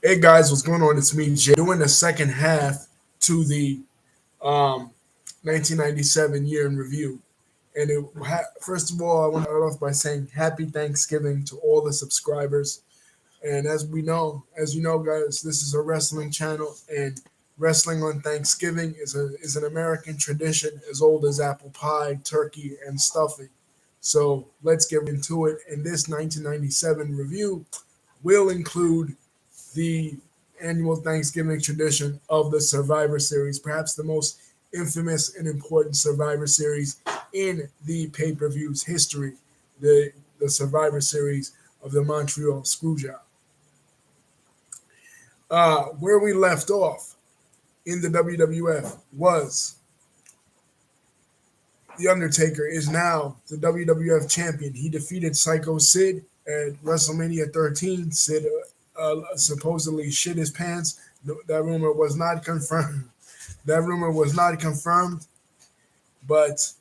Hey guys, what's going on? It's me, Jay, doing the second half to the um, 1997 year in review. And first of all, I want to start off by saying Happy Thanksgiving to all the subscribers. And as you know, guys, this is a wrestling channel, and wrestling on Thanksgiving is an American tradition as old as apple pie, turkey, and stuffing. So let's get into it. And this 1997 review will include the annual Thanksgiving tradition of the Survivor Series, perhaps the most infamous and important Survivor Series in the pay per view's history, the Survivor Series of the Montreal Screwjob. Where we left off in the WWF was The Undertaker is now the WWF champion. He defeated Psycho Sid at WrestleMania 13. Sid supposedly shit his pants. That rumor was not confirmed. That rumor was not confirmed, but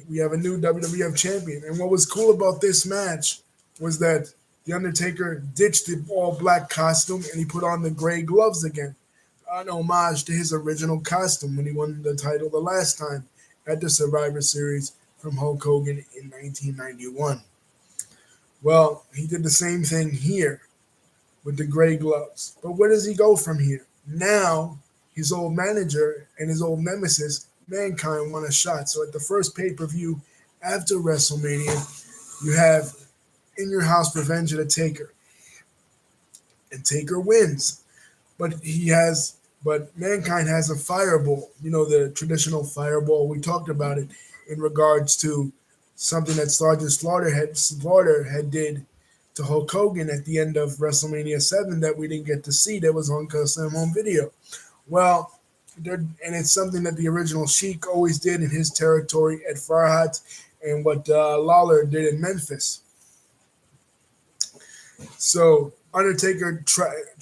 we have a new WWF champion. And what was cool about this match was that The Undertaker ditched the all black costume and he put on the gray gloves again, an homage to his original costume when he won the title the last time at the Survivor Series from Hulk Hogan in 1991. Well, he did the same thing here with the gray gloves. But where does he go from here? Now, his old manager and his old nemesis, Mankind, won a shot. So at the first pay per view after WrestleMania, you have In Your House Revenge of the Taker. And Taker wins. But Mankind has a fireball, the traditional fireball. We talked about it in regards to something that Sergeant Slaughter had did to Hulk Hogan at the end of WrestleMania 7 that we didn't get to see, that was on custom home video. Well, and it's something that the original Sheik always did in his territory at Farhat, and what Lawler did in Memphis. So Undertaker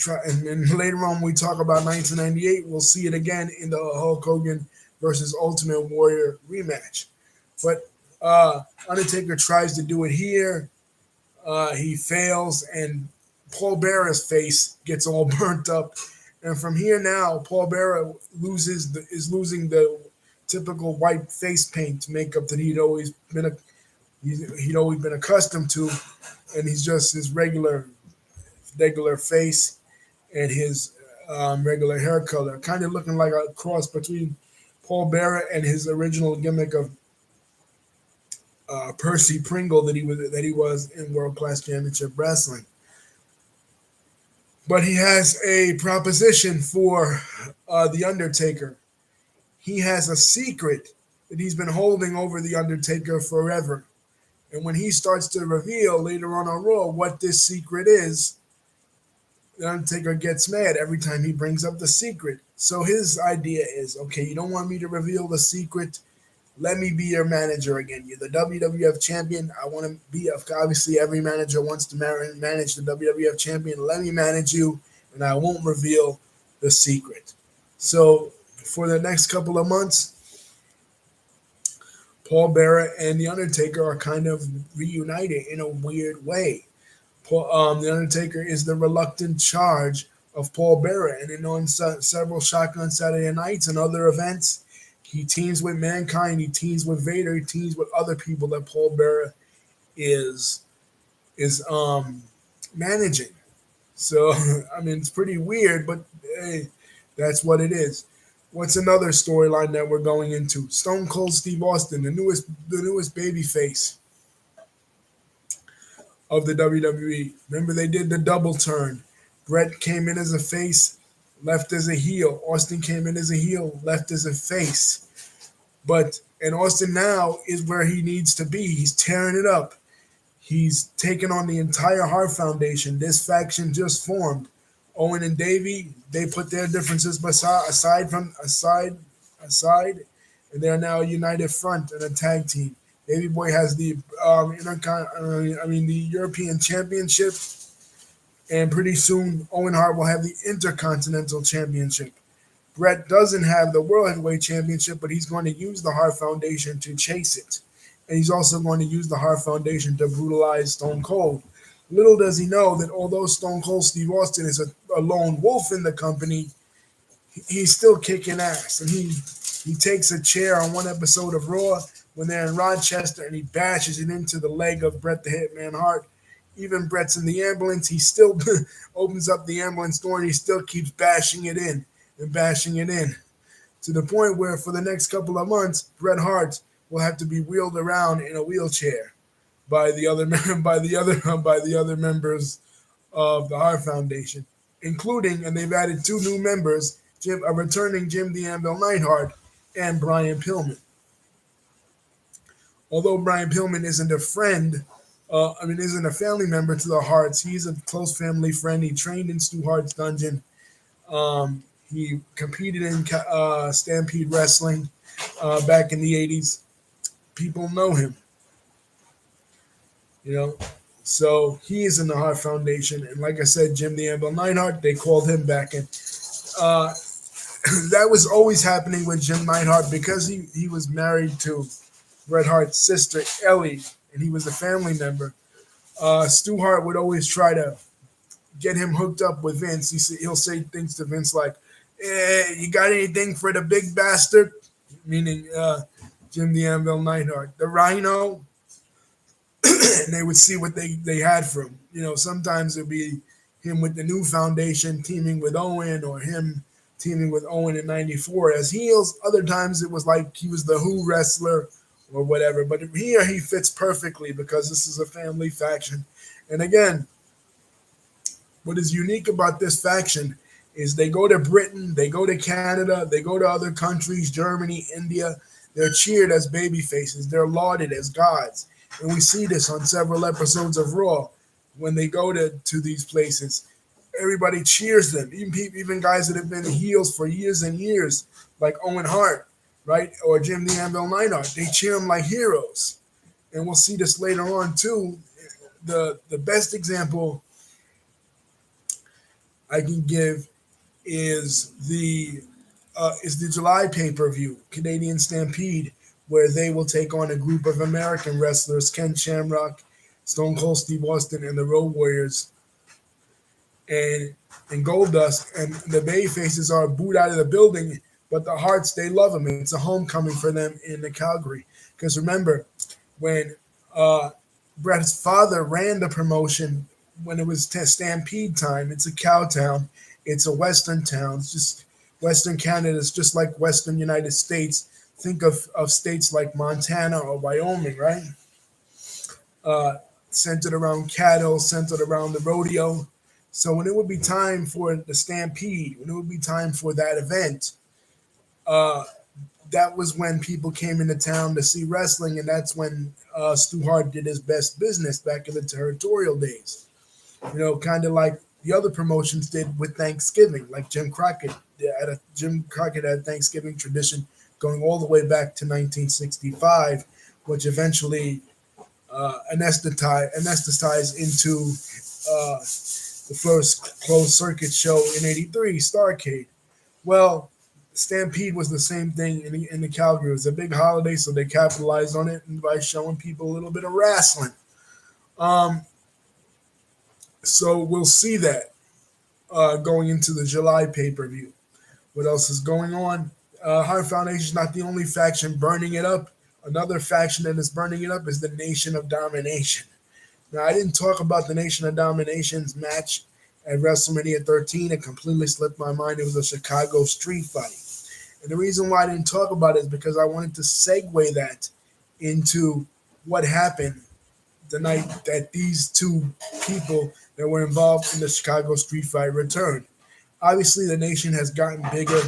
and later on when we talk about 1998, we'll see it again in the Hulk Hogan versus Ultimate Warrior rematch. But Undertaker tries to do it here. He fails, and Paul Bearer's face gets all burnt up. And from here now, Paul Bearer is losing the typical white face paint makeup that he'd always been accustomed to, and he's just his regular face and his regular hair color, kind of looking like a cross between Paul Bearer and his original gimmick of Percy Pringle that he was in World Class Championship Wrestling. But he has a proposition for the Undertaker. He has a secret that he's been holding over the Undertaker forever. And when he starts to reveal later on Raw what this secret is, the Undertaker gets mad every time he brings up the secret. So his idea is, okay, you don't want me to reveal the secret. Let me be your manager again. You're the WWF champion. I want to be, obviously, every manager wants to manage the WWF champion. Let me manage you, and I won't reveal the secret. So for the next couple of months, Paul Bearer and The Undertaker are kind of reunited in a weird way. The Undertaker is the reluctant charge of Paul Bearer, and then on several Shotgun Saturday nights and other events, he teams with Mankind, he teams with Vader, he teams with other people that Paul Bearer is managing. So I mean, it's pretty weird, but hey, that's what it is. What's another storyline that we're going into? Stone Cold Steve Austin, the newest baby face of the WWE. Remember, they did the double turn. Brett came in as a face, left as a heel. Austin came in as a heel, left as a face. And Austin now is where he needs to be. He's tearing it up. He's taken on the entire Hart Foundation. This faction just formed. Owen and Davey, they put their differences aside, and they're now a united front and a tag team. Davey Boy has the the European Championship, and pretty soon Owen Hart will have the Intercontinental Championship. Brett doesn't have the World Heavyweight Championship, but he's going to use the Hart Foundation to chase it. And he's also going to use the Hart Foundation to brutalize Stone Cold. Little does he know that although Stone Cold Steve Austin is a a lone wolf in the company, he's still kicking ass. And he takes a chair on one episode of Raw when they're in Rochester and he bashes it into the leg of Bret the Hitman Hart. Even Bret's in the ambulance, he still opens up the ambulance door and he still keeps bashing it in and bashing it in to the point where for the next couple of months, Bret Hart will have to be wheeled around in a wheelchair by the other by the other members of the Hart Foundation, including, and they've added two new members, a returning Jim the Anvil Neidhart and Brian Pillman. Although Brian Pillman isn't a friend, isn't a family member to the Harts, he's a close family friend. He trained in Stu Hart's dungeon. He competed in Stampede Wrestling back in the 80s. People know him, you know. So he is in the Hart Foundation. And like I said, Jim the Anvil Neidhart, they called him back in. That was always happening with Jim Neidhart because he was married to Bret Hart's sister, Ellie, and he was a family member. Stu Hart would always try to get him hooked up with Vince. He'll say things to Vince like, you got anything for the big bastard? Meaning Jim the Anvil Neidhart. The Rhino, and they would see what they had for him. You know, sometimes it'd be him with the new foundation teaming with Owen or him teaming with Owen in 94 as heels. Other times it was like he was the Who wrestler or whatever. But here he fits perfectly because this is a family faction. And again, what is unique about this faction is they go to Britain, they go to Canada, they go to other countries, Germany, India. They're cheered as baby faces. They're lauded as gods. And we see this on several episodes of Raw. When they go to these places, everybody cheers them. Even guys that have been heels for years and years, like Owen Hart, right? Or Jim the Anvil Neidhart. They cheer them like heroes. And we'll see this later on too. The best example I can give is the July pay-per-view, Canadian Stampede, where they will take on a group of American wrestlers, Ken Shamrock, Stone Cold Steve Austin, and the Road Warriors, and Goldust. And the Bay Faces are booed out of the building, but the Hearts, they love them. It's a homecoming for them in the Calgary. Because remember, when Bret's father ran the promotion, when it was Stampede time, it's a cow town. It's a Western town. It's just Western Canada. It's just like Western United States. Think of states like Montana or Wyoming, right? Centered around cattle, centered around the rodeo. So when it would be time for the Stampede, when it would be time for that event, that was when people came into town to see wrestling, and that's when Stu Hart did his best business back in the territorial days. You know, kind of like the other promotions did with Thanksgiving, like Jim Crockett. Jim Crockett had a Thanksgiving tradition going all the way back to 1965, which eventually anesthetized into the first closed circuit show in '83, Starrcade. Well, Stampede was the same thing in the Calgary. It was a big holiday, so they capitalized on it by showing people a little bit of wrestling. So we'll see that going into the July pay-per-view. What else is going on? Hart Foundation is not the only faction burning it up. Another faction that is burning it up is the Nation of Domination. Now, I didn't talk about the Nation of Domination's match at WrestleMania 13. It completely slipped my mind. It was a Chicago street fight. And the reason why I didn't talk about it is because I wanted to segue that into what happened the night that these two people that were involved in the Chicago street fight returned. Obviously, the Nation has gotten bigger.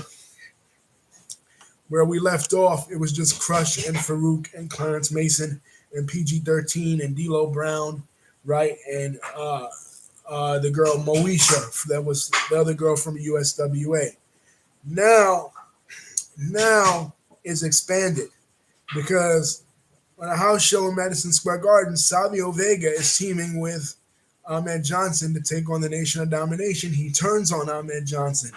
Where we left off, it was just Crush and Farouk and Clarence Mason and PG-13 and D'Lo Brown, right? And the girl Moesha, that was the other girl from USWA. Now it's expanded because on a house show in Madison Square Garden, Savio Vega is teaming with Ahmed Johnson to take on the Nation of Domination. He turns on Ahmed Johnson,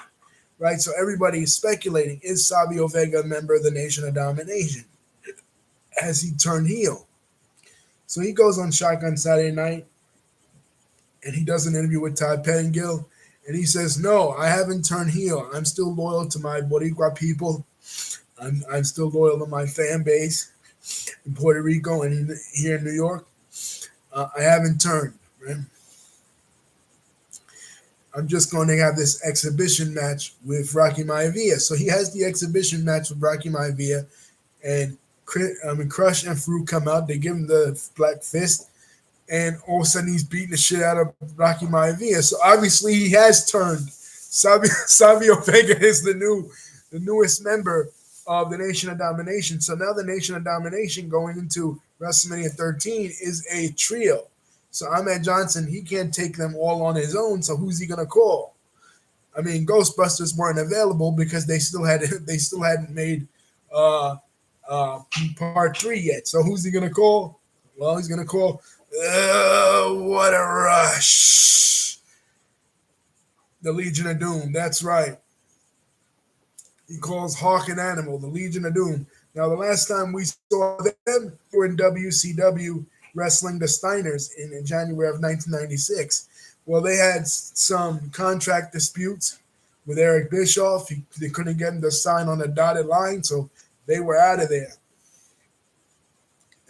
right? So everybody is speculating, is Savio Vega a member of the Nation of Domination? Has he turned heel? So he goes on Shotgun Saturday Night, and he does an interview with Todd Pettengill, And he says, "No, I haven't turned heel. I'm still loyal to my Boricua people. I'm still loyal to my fan base in Puerto Rico and here in New York. I haven't turned. Right? I'm just going to have this exhibition match with Rocky Maivia." So he has the exhibition match with Rocky Maivia, and Crush and Farouk come out. They give him the black fist, and all of a sudden he's beating the shit out of Rocky Maivia. So obviously he has turned. Savio Vega is the newest member of the Nation of Domination. So now the Nation of Domination going into WrestleMania 13 is a trio. So Ahmed Johnson, he can't take them all on his own. So who's he gonna call? I mean, Ghostbusters weren't available because they still hadn't made uh, part 3 yet. So who's he gonna call? Well, he's gonna call. What a rush! The Legion of Doom. That's right. He calls Hawk and Animal, the Legion of Doom. Now, the last time we saw them, they were in WCW wrestling the Steiners in January of 1996. Well, they had some contract disputes with Eric Bischoff. They couldn't get him to sign on the dotted line, so they were out of there.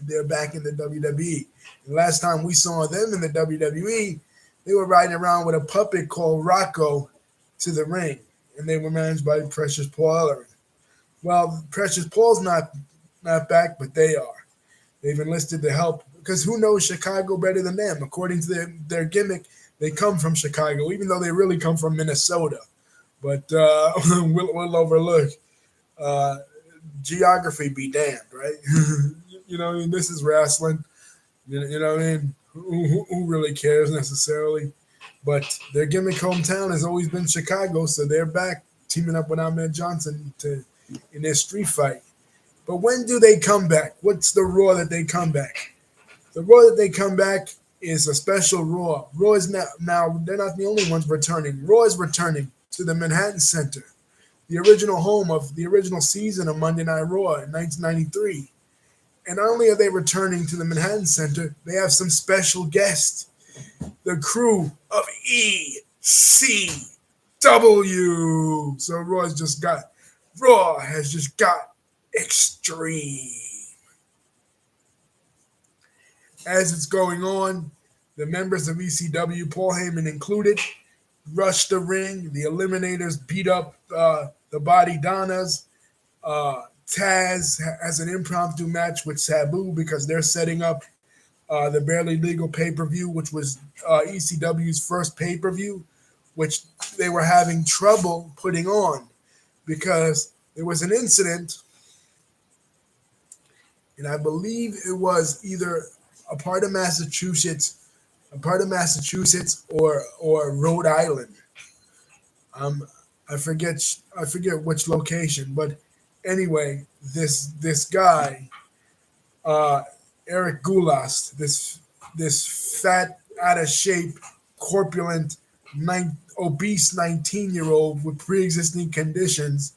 They're back in the WWE. The last time we saw them in the WWE, they were riding around with a puppet called Rocco to the ring, and they were managed by Precious Paul Ellering. Well, Precious Paul's not back, but they are. They've enlisted the help because who knows Chicago better than them? According to their gimmick, they come from Chicago, even though they really come from Minnesota. But we'll overlook. Geography be damned, right? You know what I mean? This is wrestling. You know what I mean? Who really cares necessarily? But their gimmick hometown has always been Chicago, so they're back teaming up with Ahmed Johnson in their street fight. But when do they come back? What's the Raw that they come back? The Raw that they come back is a special Raw. Raw is now they're not the only ones returning. Raw is returning to the Manhattan Center, the original home of the original season of Monday Night Raw in 1993. And not only are they returning to the Manhattan Center, they have some special guests. The crew of ECW. So Raw has just got extreme. As it's going on, the members of ECW, Paul Heyman included, rush the ring. The Eliminators beat up the Body Donnas. Taz has an impromptu match with Sabu because they're setting up the Barely Legal pay-per-view, which was ECW's first pay-per-view, which they were having trouble putting on because there was an incident, and I believe it was either a part of Massachusetts or Rhode Island. I forget which location, but anyway, this guy, Eric Goulas, this fat, out of shape, corpulent, obese 19-year-old with pre-existing conditions,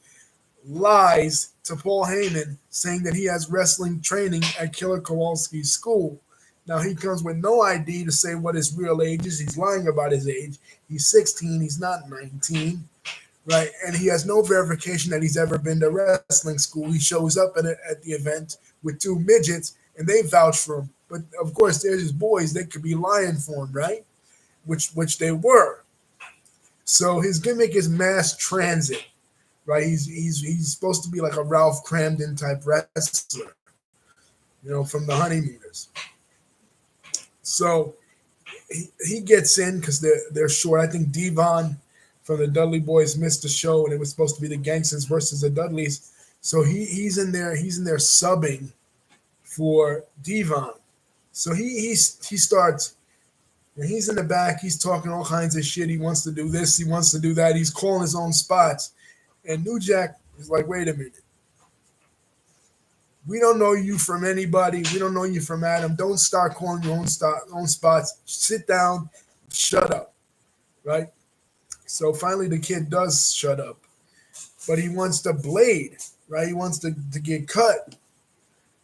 lies to Paul Heyman saying that he has wrestling training at Killer Kowalski's school. Now, he comes with no ID to say what his real age is. He's lying about his age. He's 16. He's not 19. Right, and he has no verification that he's ever been to wrestling school. He shows up at the event with 2 midgets, and they vouch for him. But of course, there's his boys. They could be lying for him, right? Which they were. So his gimmick is mass transit, right? He's supposed to be like a Ralph Cramden type wrestler, from the Honeymooners. So he gets in because they're short. I think Devon from the Dudley Boys missed the show, and it was supposed to be the Gangsters versus the Dudleys. So he's in there subbing for Devon. So he starts, and he's in the back. He's talking all kinds of shit. He wants to do this. He wants to do that. He's calling his own spots. And New Jack is like, wait a minute. We don't know you from anybody. We don't know you from Adam. Don't start calling your own spots. Sit down. Shut up. Right? So finally the kid does shut up. But he wants to blade. Right? He wants to get cut.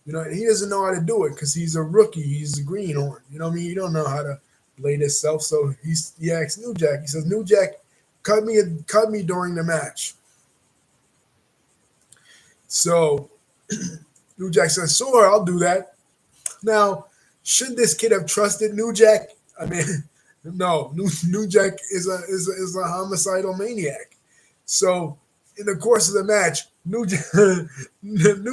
He doesn't know how to do it because he's a rookie. He's a greenhorn. You know what I mean? You don't know how to blade himself. So he asks New Jack. He says, New Jack, cut me during the match. So New Jack says, sure, I'll do that. Now, should this kid have trusted New Jack? I mean, no. New Jack is a homicidal maniac. So in the course of the match, New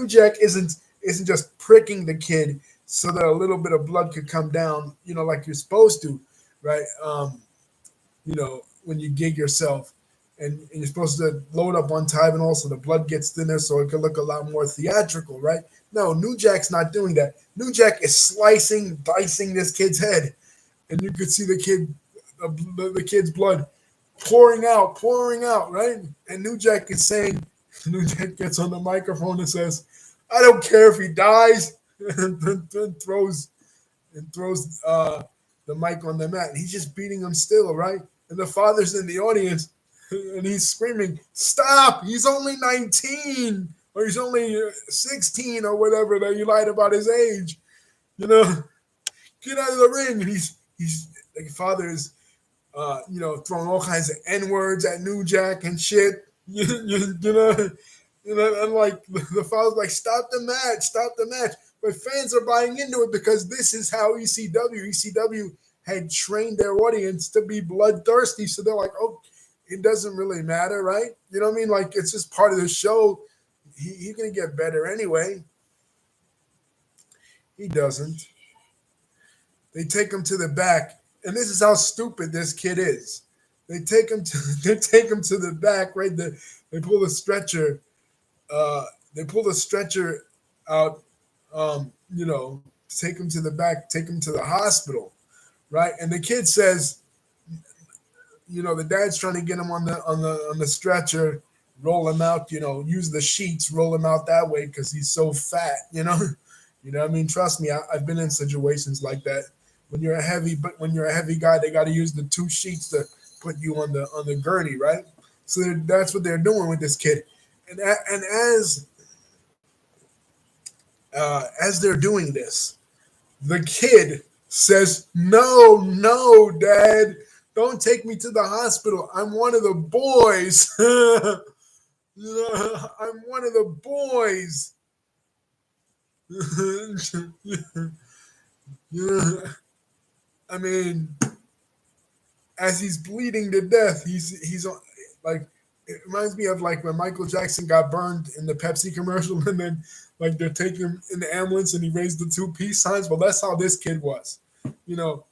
Jack isn't just pricking the kid so that a little bit of blood could come down, like you're supposed to, right? When you gig yourself. And you're supposed to load up on Tylenol so the blood gets thinner so it can look a lot more theatrical, right? No, New Jack's not doing that. New Jack is dicing this kid's head. And you could see the kid's blood pouring out, right? And New Jack New Jack gets on the microphone and says, I don't care if he dies, and then throws the mic on the mat. And he's just beating him still, right? And the father's in the audience, and he's screaming, stop, he's only 19, or he's only 16, or whatever, that you lied about his age. Get out of the ring. And he's the father is, throwing all kinds of N-words at New Jack and shit. And like the father's like, stop the match. But fans are buying into it because this is how ECW had trained their audience to be bloodthirsty. So they're like, oh, it doesn't really matter, right? You know what I mean? Like, it's just part of the show. He's going to get better anyway. He doesn't. They take him to the back, and this is how stupid this kid is. They take him to the back, right? They pull the stretcher. They pull the stretcher out, take him to the back, take him to the hospital, right? And the kid says, the dad's trying to get him on the stretcher, roll him out, use the sheets, roll him out that way because he's so fat, You know what I mean? Trust me, I've been in situations like that. When you're a heavy guy, they got to use the 2 sheets to put you on the gurney, right? So that's what they're doing with this kid, and as they're doing this, the kid says, no, Dad, don't take me to the hospital. I'm one of the boys. I'm one of the boys. I mean, as he's bleeding to death, he's like, it reminds me of like when Michael Jackson got burned in the Pepsi commercial, and then like they're taking him in the ambulance and he raised the 2 peace signs. Well, that's how this kid was. No,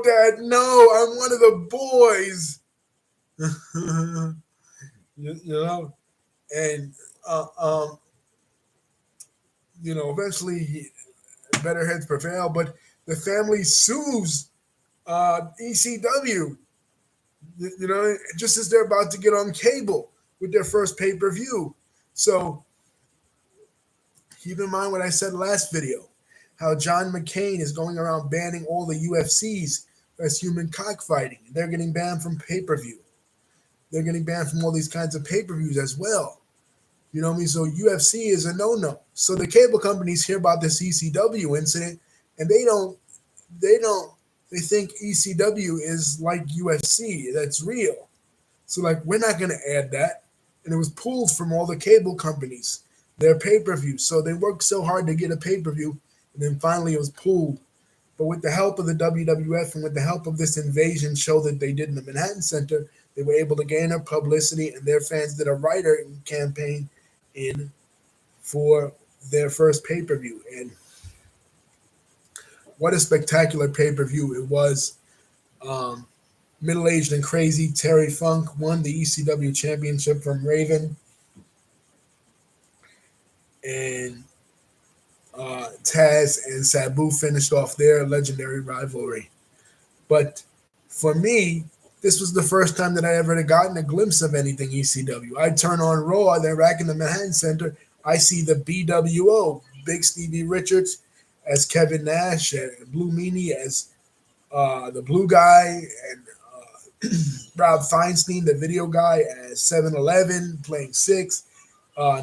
Dad, no, I'm one of the boys. And eventually better heads prevail, but the family sues ECW. Just as they're about to get on cable with their first pay-per-view. So keep in mind what I said last video, how John McCain is going around banning all the UFCs as human cockfighting. They're getting banned from pay-per-view. They're getting banned from all these kinds of pay-per-views as well. You know what I mean? So UFC is a no-no. So the cable companies hear about this ECW incident, and they think ECW is like UFC. That's real. So like, we're not going to add that. And it was pulled from all the cable companies, their pay-per-view. So they worked so hard to get a pay-per-view, and then finally it was pulled. But with the help of the WWF and with the help of this invasion show that they did in the Manhattan Center, they were able to gain their publicity, and their fans did a writer campaign in for their first pay-per-view. And what a spectacular pay-per-view it was. Middle-aged and crazy Terry Funk won the ECW championship from Raven. And Taz and Sabu finished off their legendary rivalry. But for me, this was the first time that I ever had gotten a glimpse of anything ECW. I turn on Raw, they're back in the Manhattan Center. I see the BWO, Big Stevie Richards as Kevin Nash, and Blue Meanie as the Blue Guy, and Rob Feinstein, the video guy, as 7-Eleven, playing 6.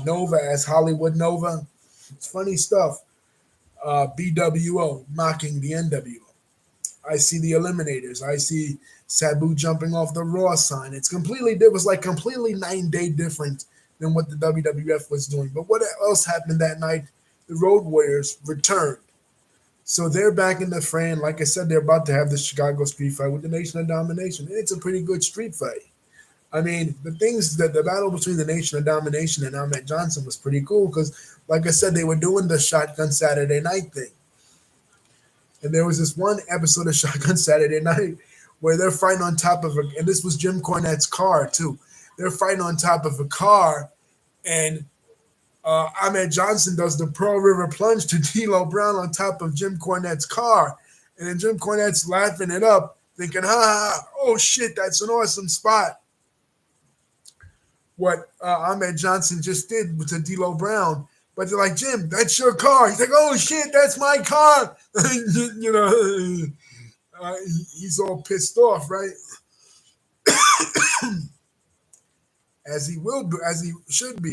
Nova as Hollywood Nova. It's funny stuff. BWO mocking the NWO. I see the Eliminators. I see Sabu jumping off the Raw sign. It was like completely night and day different than what the WWF was doing. But what else happened that night? The Road Warriors returned. So they're back in the fray. And like I said, they're about to have the Chicago street fight with the Nation of Domination. And it's a pretty good street fight. I mean, the battle between the Nation of Domination and Ahmed Johnson was pretty cool because, like I said, they were doing the Shotgun Saturday Night thing. And there was this one episode of Shotgun Saturday Night where they're fighting on top of and this was Jim Cornette's car too. They're fighting on top of a car, and Ahmed Johnson does the Pearl River plunge to D'Lo Brown on top of Jim Cornette's car, and then Jim Cornette's laughing it up, thinking, "Ha, oh shit, that's an awesome spot." What Ahmed Johnson just did to D'Lo Brown. But they're like, "Jim, that's your car." He's like, "Oh shit, that's my car." you know, he's all pissed off, right? As he will be, as he should be.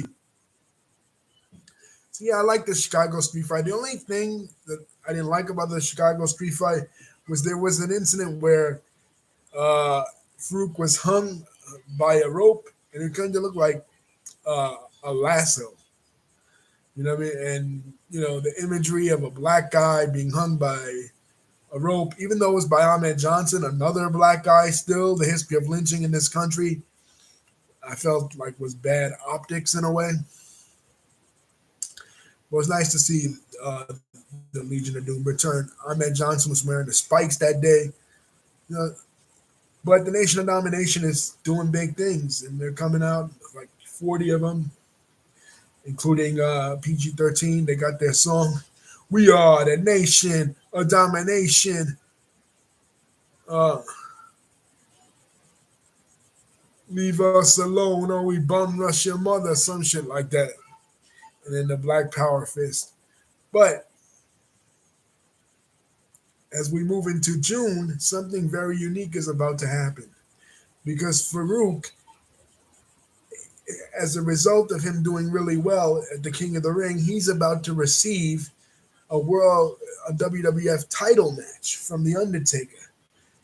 So yeah, I like the Chicago street fight. The only thing that I didn't like about the Chicago street fight was there was an incident where uh, Farouk was hung by a rope, and it kind of looked like a lasso. You know what I mean? And the imagery of a black guy being hung by a rope, even though it was by Ahmed Johnson, another black guy. Still, the history of lynching in this country, I felt like was bad optics in a way. But it was nice to see the Legion of Doom return. Ahmed Johnson was wearing the spikes that day. You know, but the Nation of Domination is doing big things, and they're coming out like 40 of them, including PG-13. They got their song, "We Are the Nation of Domination." Uh, Leave us alone or we bum rush your mother, some shit like that. And then the Black Power fist. But as we move into June, something very unique is about to happen. Because Farouk, as a result of him doing really well at the King of the Ring, he's about to receive a WWF title match from The Undertaker.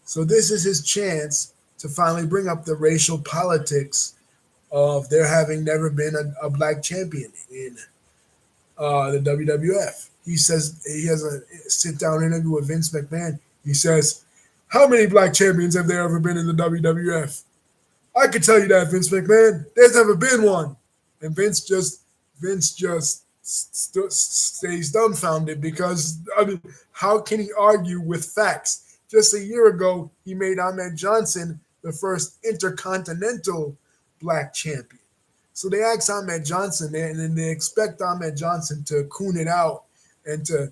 So this is his chance to finally bring up the racial politics of there having never been a black champion in the WWF. He says he has a sit down interview with Vince McMahon. He says, "How many black champions have there ever been in the WWF? I could tell you that, Vince McMahon. There's never been one." And Vince just stays dumbfounded because I mean, how can he argue with facts? Just a year ago, he made Ahmed Johnson the first intercontinental black champion. So they asked Ahmed Johnson, and then they expect Ahmed Johnson to coon it out and to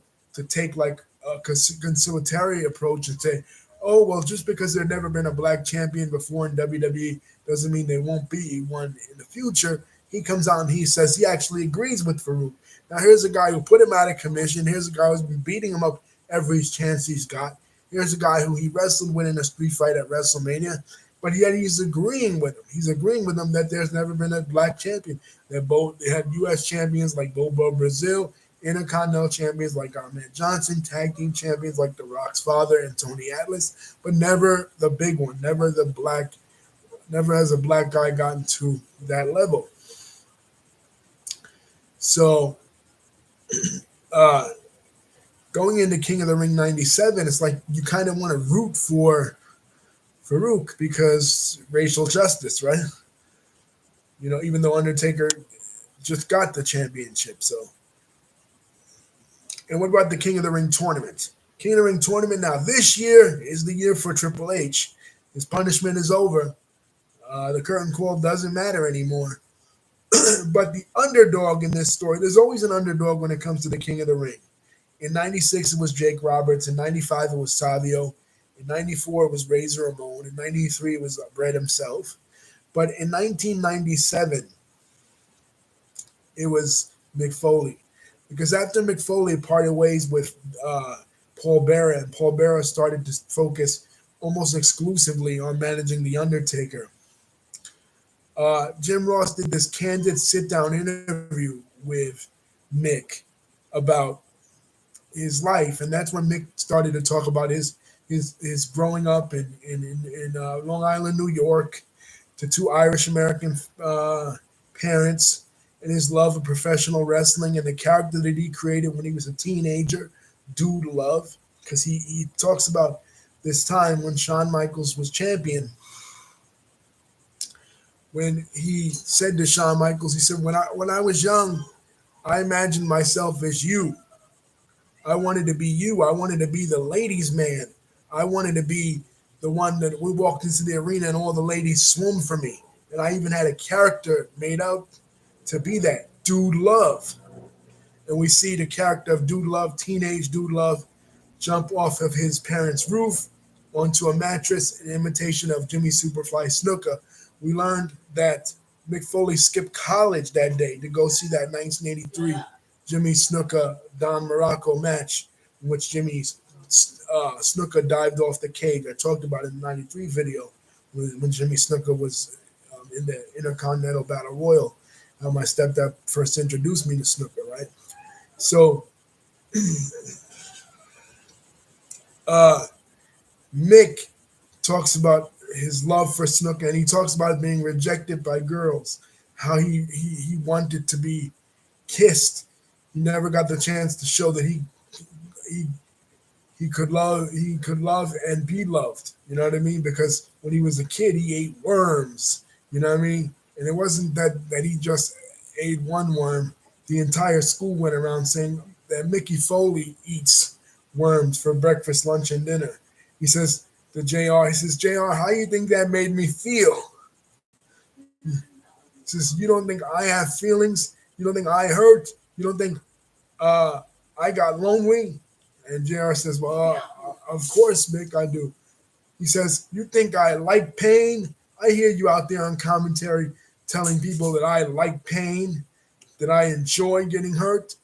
take like a conciliatory approach and say, "Oh well, just because there's never been a black champion before in WWE doesn't mean there won't be one in the future." He comes out and he says he actually agrees with Farouk. Now here's a guy who put him out of commission. Here's a guy who's been beating him up every chance he's got. Here's a guy who he wrestled with in a street fight at WrestleMania, but yet he's agreeing with him. He's agreeing with him that there's never been a black champion. They had U.S. champions like Bobo Brazil, Intercontinental champions like Ahmed Johnson, tag team champions like The Rock's father and Tony Atlas, but never the big one, never has a black guy gotten to that level. So, uh, going into King of the Ring '97, it's like you kind of want to root for Farouk because racial justice, right? Even though Undertaker just got the championship. So, and what about the King of the Ring tournament? King of the Ring tournament now this year is the year for Triple H. His punishment is over. The curtain call doesn't matter anymore. But the underdog in this story, there's always an underdog when it comes to the King of the Ring. In '96, it was Jake Roberts. In '95, it was Savio. In '94, it was Razor Ramon. In '93, it was Bret himself. But in 1997, it was Mick Foley. Because after Mick Foley parted ways with Paul Bearer, and Paul Bearer started to focus almost exclusively on managing The Undertaker, Jim Ross did this candid sit-down interview with Mick about his life, and that's when Mick started to talk about his his growing up in Long Island, New York, to two Irish American parents, and his love of professional wrestling and the character that he created when he was a teenager, Dude Love, because he talks about this time when Shawn Michaels was champion, when he said to Shawn Michaels, he said, when I was young, I imagined myself as you. I wanted to be you. I wanted to be the ladies' man. I wanted to be the one that we walked into the arena and all the ladies swooned for me. And I even had a character made out to be that Dude Love. And we see the character of Dude Love, teenage Dude Love, jump off of his parents' roof onto a mattress in imitation of Jimmy Superfly Snuka. We learned that Mick Foley skipped college that day to go see that 1983 Jimmy Snuka Don Morocco match in which Jimmy Snuka dived off the cage. I talked about it in the 93 video when Jimmy Snuka was in the Intercontinental Battle Royal. My stepdad first introduced me to Snuka, right? So Mick talks about his love for Snuka, and he talks about being rejected by girls, how he wanted to be kissed. He never got the chance to show that he he could love and be loved. You know what I mean? Because when he was a kid, he ate worms. You know what I mean? And it wasn't that he just ate one worm. The entire school went around saying that Mickey Foley eats worms for breakfast, lunch, and dinner. He says to JR, he says, JR, how you think that made me feel? He says, you don't think I have feelings? You don't think I hurt? You don't think I got lonely? And JR says, well, of course, Mick, I do. He says, you think I like pain? I hear you out there on commentary telling people that I like pain, that I enjoy getting hurt.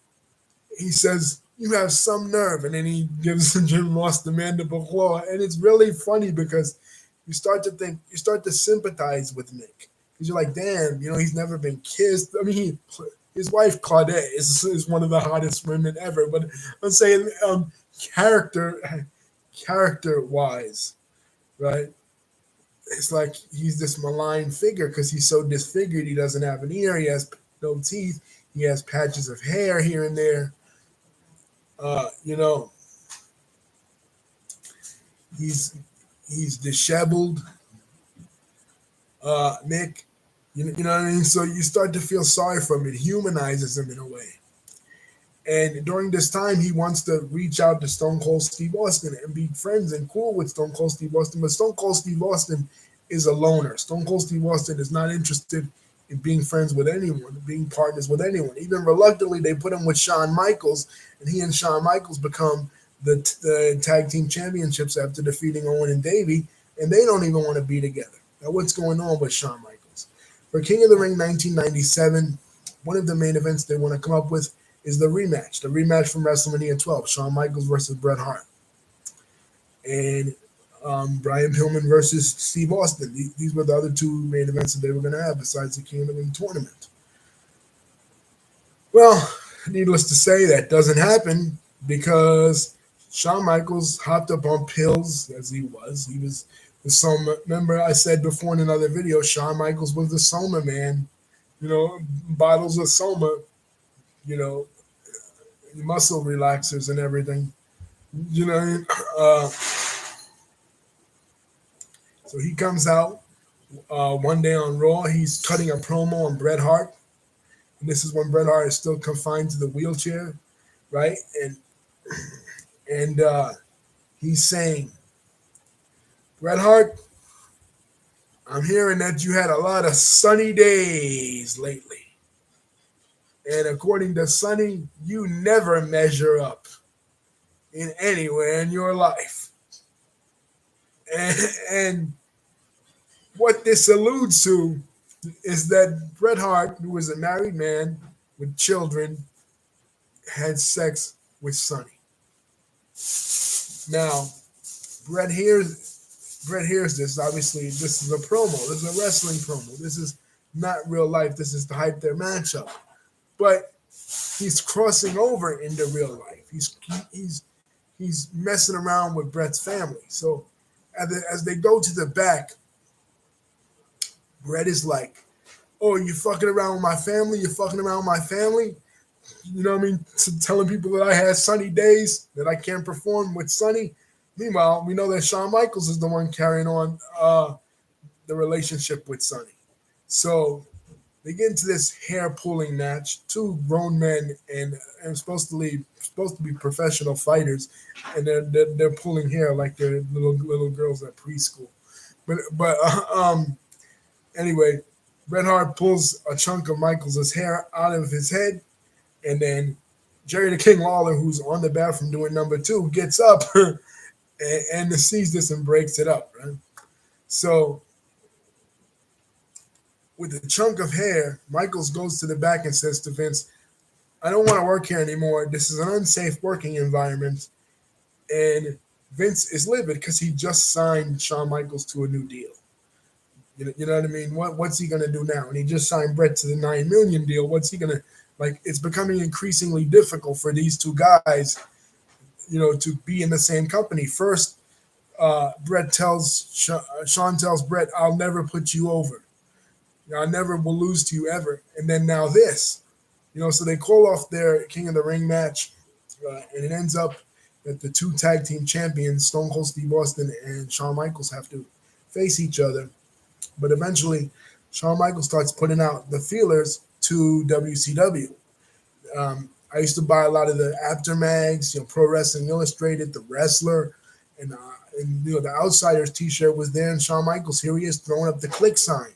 He says, you have some nerve. And then he gives Jim Ross the mandible claw. And it's really funny because you start to sympathize with Mick. Because you're like, damn, he's never been kissed. I mean, his wife Claudette is one of the hottest women ever. But I'm saying character wise, right? It's like he's this malign figure because he's so disfigured. He doesn't have an ear. He has no teeth. He has patches of hair here and there. You know, he's disheveled. Mick, you know what I mean? So you start to feel sorry for him. It humanizes him in a way. And during this time, he wants to reach out to Stone Cold Steve Austin and be friends and cool with Stone Cold Steve Austin. But Stone Cold Steve Austin is a loner. Stone Cold Steve Austin is not interested in being friends with anyone, being partners with anyone. Even reluctantly, they put him with Shawn Michaels, and he and Shawn Michaels become the tag team championships after defeating Owen and Davey, and they don't even want to be together. Now, what's going on with Shawn Michaels? For King of the Ring 1997, one of the main events they want to come up with is the rematch from WrestleMania 12, Shawn Michaels versus Bret Hart, and Brian Pillman versus Steve Austin. These were the other two main events that they were going to have besides the King of the Ring tournament. Well, needless to say, that doesn't happen because Shawn Michaels hopped up on pills as he was. He was the Soma. Remember, I said before in another video, Shawn Michaels was the Soma man. Bottles of Soma, muscle relaxers and everything. So he comes out one day on Raw. He's cutting a promo on Bret Hart. And this is when Bret Hart is still confined to the wheelchair, right? And he's saying, Bret Hart, I'm hearing that you had a lot of sunny days lately. And according to Sonny, you never measure up in anywhere in your life. And what this alludes to is that Bret Hart, who was a married man with children, had sex with Sonny. Now, Bret hears this. Obviously, this is a promo. This is a wrestling promo. This is not real life. This is to hype their match up. But he's crossing over into real life. He's he's messing around with Brett's family. So as they go to the back, Brett is like, "Oh, you fucking around with my family? You're fucking around with my family?" You know what I mean? Telling people that I had sunny days, that I can't perform with Sunny. Meanwhile, we know that Shawn Michaels is the one carrying on the relationship with Sunny. So they get into this hair pulling match. Two grown men and supposed to be professional fighters, and they're pulling hair like they're little girls at preschool. But anyway, Bret Hart pulls a chunk of Michaels' hair out of his head, and then Jerry the King Lawler, who's on the bathroom doing number two, gets up and sees this and breaks it up. Right. So with a chunk of hair, Michaels goes to the back and says to Vince, "I don't want to work here anymore. This is an unsafe working environment." And Vince is livid because he just signed Shawn Michaels to a new deal. You know what I mean? What's he going to do now? And he just signed Bret to the $9 million deal. What's he going to, like, it's becoming increasingly difficult for these two guys, to be in the same company. First, Shawn tells Bret, "I'll never put you over. I never will lose to you ever." And then now this, so they call off their King of the Ring match, and it ends up that the two tag team champions, Stone Cold Steve Austin and Shawn Michaels, have to face each other. But eventually, Shawn Michaels starts putting out the feelers to WCW. I used to buy a lot of the after mags, Pro Wrestling Illustrated, The Wrestler, and the Outsiders T-shirt was there. And Shawn Michaels, here he is throwing up the click sign.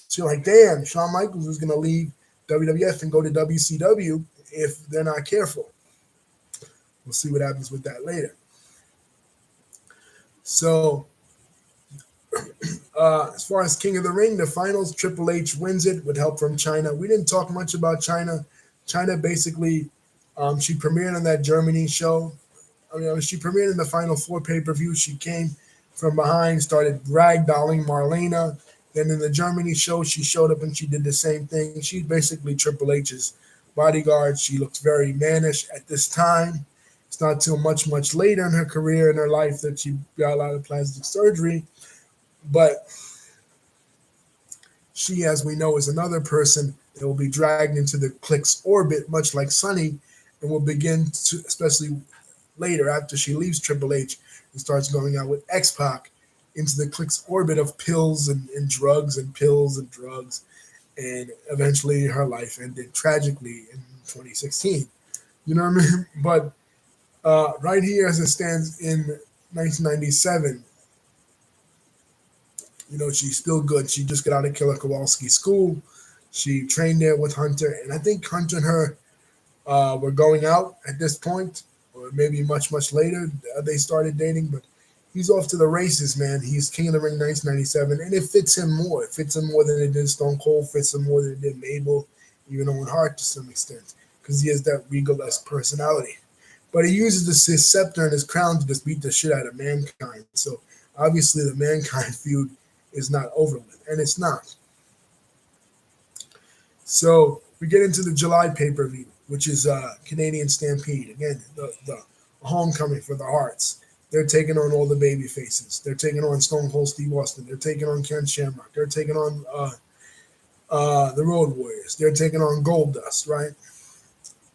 So you're like, damn, Shawn Michaels is going to leave WWF and go to WCW if they're not careful. We'll see what happens with that later. So, as far as King of the Ring, the finals, Triple H wins it with help from China. We didn't talk much about China. China basically, she premiered on that Germany show. She premiered in the Final Four pay-per-view. She came from behind, started ragdolling Marlena. Then in the Germany show, she showed up and she did the same thing. She's basically Triple H's bodyguard. She looks very mannish at this time. It's not till much, much later in her career and her life that she got a lot of plastic surgery. But she, as we know, is another person that will be dragged into the Clique's orbit, much like Sunny, and will begin to, especially later after she leaves Triple H and starts going out with X-Pac, into the Clique's orbit of pills and drugs and pills and drugs. And eventually her life ended tragically in 2016. You know what I mean? But right here, as it stands in 1997, she's still good. She just got out of Killer Kowalski school. She trained there with Hunter. And I think Hunter and her were going out at this point, or maybe much, much later they started dating. But he's off to the races, man. He's King of the Ring 1997, and it fits him more. It fits him more than it did Stone Cold, fits him more than it did Mabel, even Owen Hart to some extent, because he has that regal-esque personality. But he uses his scepter and his crown to just beat the shit out of Mankind. So obviously the Mankind feud is not over with, and it's not. So we get into the July pay-per-view, which is Canadian Stampede. Again, the homecoming for the Hearts. They're taking on all the baby faces. They're taking on Stone Cold Steve Austin. They're taking on Ken Shamrock. They're taking on the Road Warriors. They're taking on Goldust, right?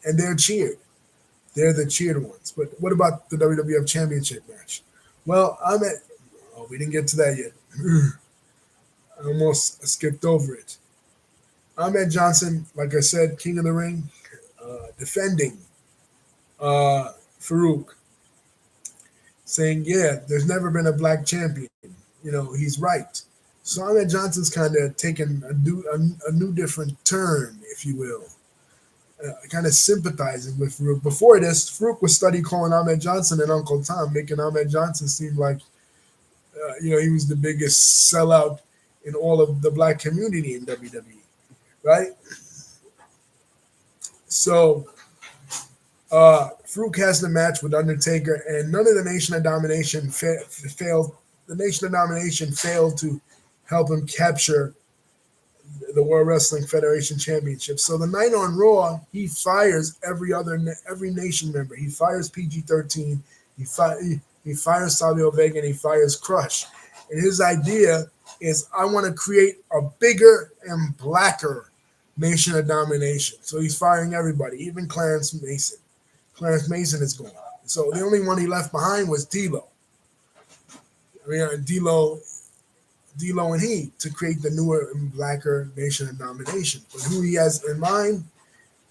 And they're cheered. They're the cheered ones. But what about the WWF Championship match? Well, we didn't get to that yet. I almost skipped over it. Ahmed Johnson, like I said, King of the Ring, defending Farouk, saying, yeah, there's never been a black champion. He's right. So Ahmed Johnson's kind of taken a new different turn, if you will, kind of sympathizing with Farouk. Before this, Farouk was study calling Ahmed Johnson and Uncle Tom, making Ahmed Johnson seem like, he was the biggest sellout in all of the black community in WWE, right? So Farouk has the match with Undertaker, and none of the Nation of Domination failed. The Nation of Domination failed to help him capture the World Wrestling Federation Championship. So the night on Raw, he fires every Nation member. He fires PG-13. He fires Savio Vega and he fires Crush. And his idea is, I want to create a bigger and blacker Nation of Domination. So he's firing everybody, even Clarence Mason. Clarence Mason is gone. So the only one he left behind was D'Lo. I mean, D'Lo and he, to create the newer and blacker Nation of Domination. But who he has in mind?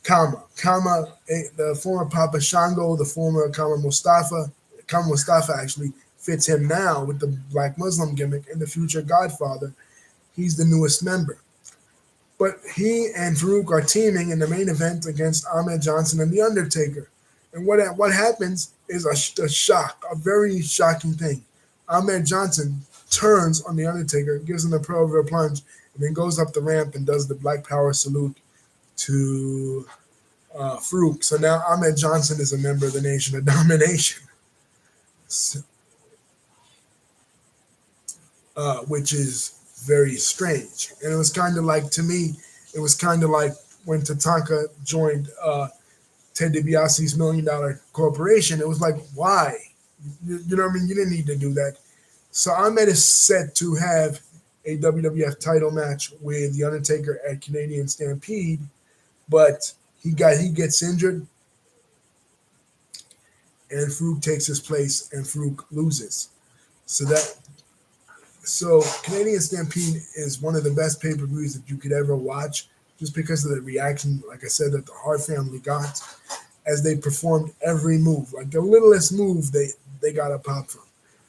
Kama, the former Papa Shango, the former Kama Mustafa actually fits him now with the Black Muslim gimmick, and the future Godfather. He's the newest member. But he and Farouk are teaming in the main event against Ahmed Johnson and The Undertaker. And what happens is a shock, a very shocking thing. Ahmed Johnson turns on The Undertaker, gives him a Pearl River plunge, and then goes up the ramp and does the Black Power salute to Farouk. So now Ahmed Johnson is a member of the Nation of Domination, which is very strange. And it was kind of like, to me, it was kind of like when Tatanka joined Ted DiBiase's $1 Million Corporation. It was like, why? You know what I mean? You didn't need to do that. So Ahmed is set to have a WWF title match with The Undertaker at Canadian Stampede, but he gets injured, and Farouk takes his place, and Farouk loses. So Canadian Stampede is one of the best pay-per-views that you could ever watch, just because of the reaction, like I said, that the Hart family got as they performed every move. Like the littlest move, they got a pop from.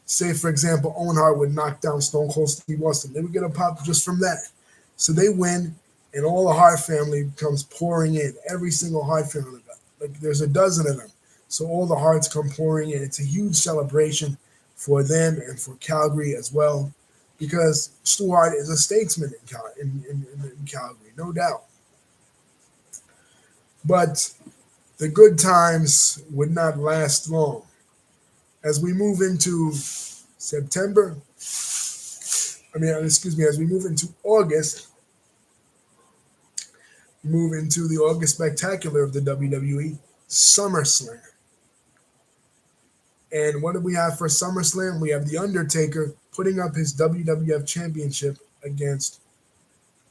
Say, for example, Owen Hart would knock down Stone Cold Steve Austin. They would get a pop just from that. So they win, and all the Hart family comes pouring in. Every single Hart family, like there's a dozen of them. So all the Harts come pouring in. It's a huge celebration for them and for Calgary as well, because Stu Hart is a statesman in Calgary, no doubt. But the good times would not last long. As we move into September, as we move into August, move into the August Spectacular of the WWE, SummerSlam. And what do we have for SummerSlam? We have The Undertaker putting up his WWF Championship against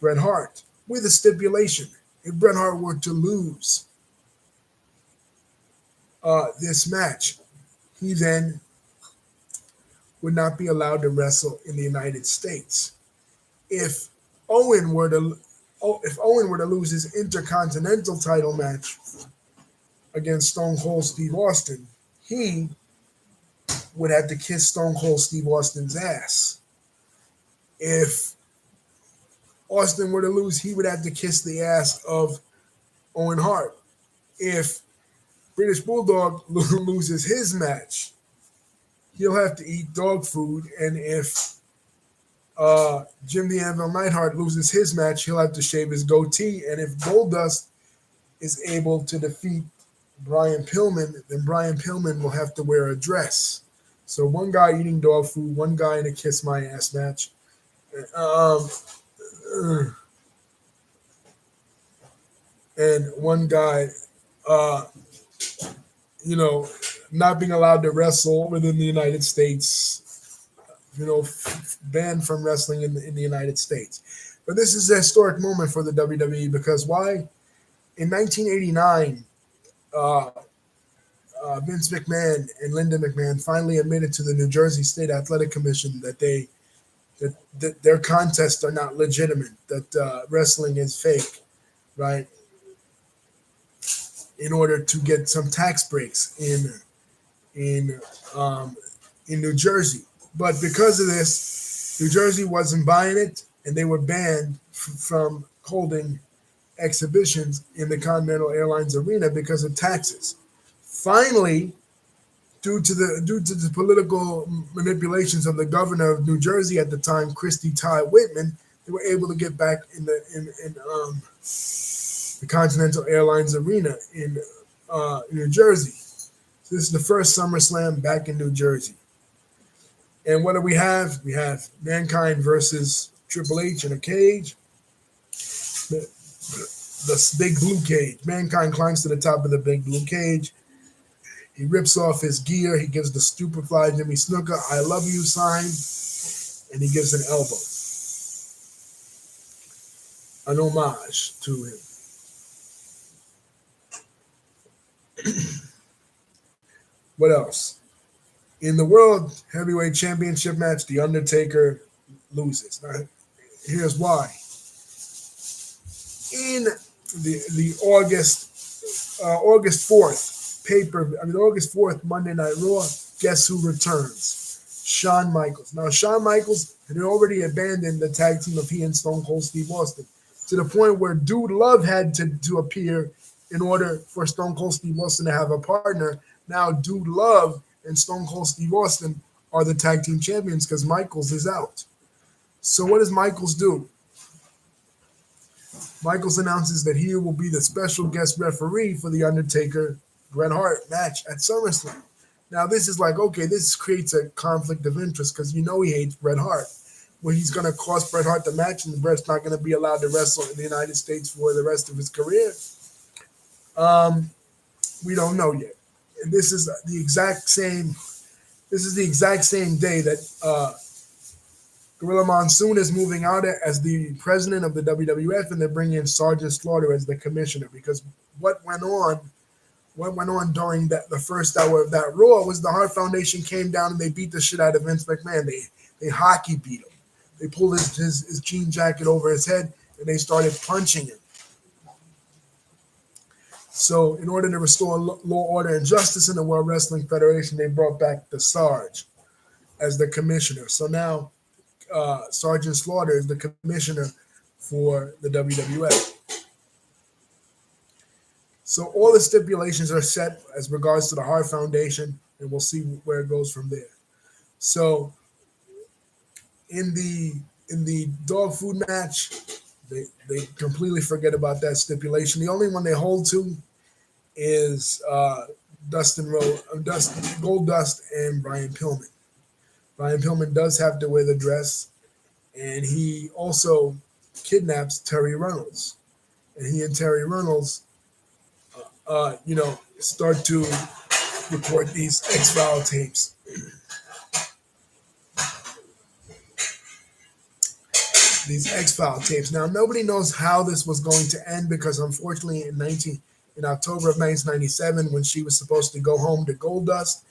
Bret Hart with a stipulation. If Bret Hart were to lose this match, he then would not be allowed to wrestle in the United States. If Owen were to lose his Intercontinental title match against Stone Cold Steve Austin, he would have to kiss Stone Cold Steve Austin's ass. If Austin were to lose, he would have to kiss the ass of Owen Hart. If British Bulldog loses his match, he'll have to eat dog food. And if Jim the Anvil Neidhart loses his match, he'll have to shave his goatee. And if Goldust is able to defeat Brian Pillman, then Brian Pillman will have to wear a dress. So one guy eating dog food, one guy in a kiss my ass match. And one guy, not being allowed to wrestle within the United States, banned from wrestling in the United States. But this is a historic moment for the WWE, because why? In 1989, Vince McMahon and Linda McMahon finally admitted to the New Jersey State Athletic Commission that that their contests are not legitimate, that wrestling is fake, right? In order to get some tax breaks in New Jersey. But because of this, New Jersey wasn't buying it, and they were banned from holding exhibitions in the Continental Airlines Arena because of taxes. Finally, due to the political manipulations of the governor of New Jersey at the time, Christy Ty Whitman, they were able to get back in the Continental Airlines Arena in New Jersey. So this is the first SummerSlam back in New Jersey. And what do we have? We have Mankind versus Triple H in a cage. The big blue cage. Mankind climbs to the top of the big blue cage. He rips off his gear. He gives the Superfly Jimmy Snuka "I love you" sign, and he gives an elbow, an homage to him. What else? In the World Heavyweight Championship match, The Undertaker loses. Now, here's why. In the August 4th August 4th Monday Night Raw, guess who returns? Shawn Michaels. Now, Shawn Michaels had already abandoned the tag team of he and Stone Cold Steve Austin to the point where Dude Love had to appear in order for Stone Cold Steve Austin to have a partner. Now, Dude Love and Stone Cold Steve Austin are the tag team champions because Michaels is out. So what does Michaels do? Michaels announces that he will be the special guest referee for the Undertaker Bret Hart match at SummerSlam. Now, this is like, okay, this creates a conflict of interest because he hates Bret Hart. Well, he's going to cost Bret Hart the match, and Bret's not going to be allowed to wrestle in the United States for the rest of his career. We don't know yet. And this is the exact same. This is the exact same day that Gorilla Monsoon is moving out as the president of the WWF, and they're bringing in Sergeant Slaughter as the commissioner. Because what went on during the first hour of that Raw was the Hart Foundation came down and they beat the shit out of Vince McMahon. They hockey beat him. They pulled his jean jacket over his head and they started punching him. So in order to restore law, order, and justice in the World Wrestling Federation, they brought back the Sarge as the commissioner. So now Sergeant Slaughter is the commissioner for the WWF. So all the stipulations are set as regards to the Hart Foundation, and we'll see where it goes from there. So in the dog food match, they completely forget about that stipulation. The only one they hold to is Goldust and Brian Pillman. Brian Pillman does have to wear the dress, and he also kidnaps Terry Reynolds. And he and Terry Reynolds, start to record these X-File tapes. These X-File tapes. Now, nobody knows how this was going to end because, unfortunately, in October of 1997, when she was supposed to go home to Goldust,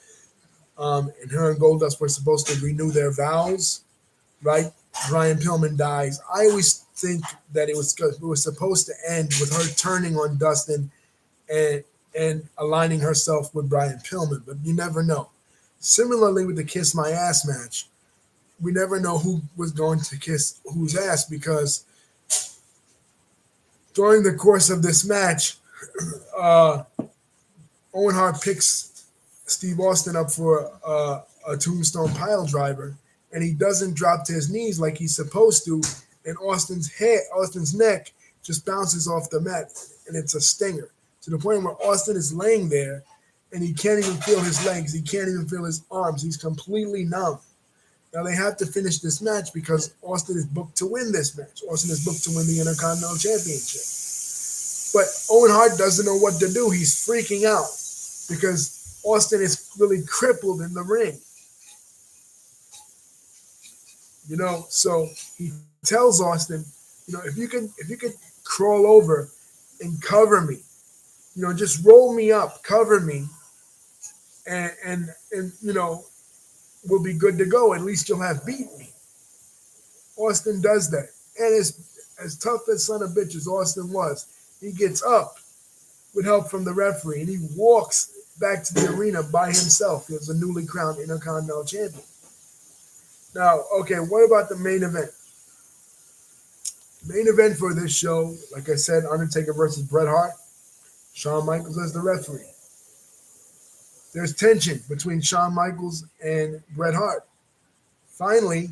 and her and Goldust were supposed to renew their vows, right? Brian Pillman dies. I always think that it was supposed to end with her turning on Dustin and aligning herself with Brian Pillman, but you never know. Similarly with the Kiss My Ass match, we never know who was going to kiss whose ass because during the course of this match, Owen Hart picks Steve Austin up for a tombstone pile driver, and he doesn't drop to his knees like he's supposed to, and Austin's neck just bounces off the mat, and it's a stinger to the point where Austin is laying there, and he can't even feel his legs, he can't even feel his arms, he's completely numb. Now they have to finish this match because Austin is booked to win this match. Austin is booked to win the Intercontinental Championship. But Owen Hart doesn't know what to do. He's freaking out because Austin is really crippled in the ring. So he tells Austin, if you could crawl over and cover me, just roll me up, cover me, and we'll be good to go. At least you'll have beat me. Austin does that. And as tough as son of bitch as Austin was, he gets up with help from the referee, and he walks back to the arena by himself. He was a newly crowned Intercontinental Champion. Now, okay, what about the main event? Main event for this show, like I said, Undertaker versus Bret Hart. Shawn Michaels as the referee. There's tension between Shawn Michaels and Bret Hart. Finally,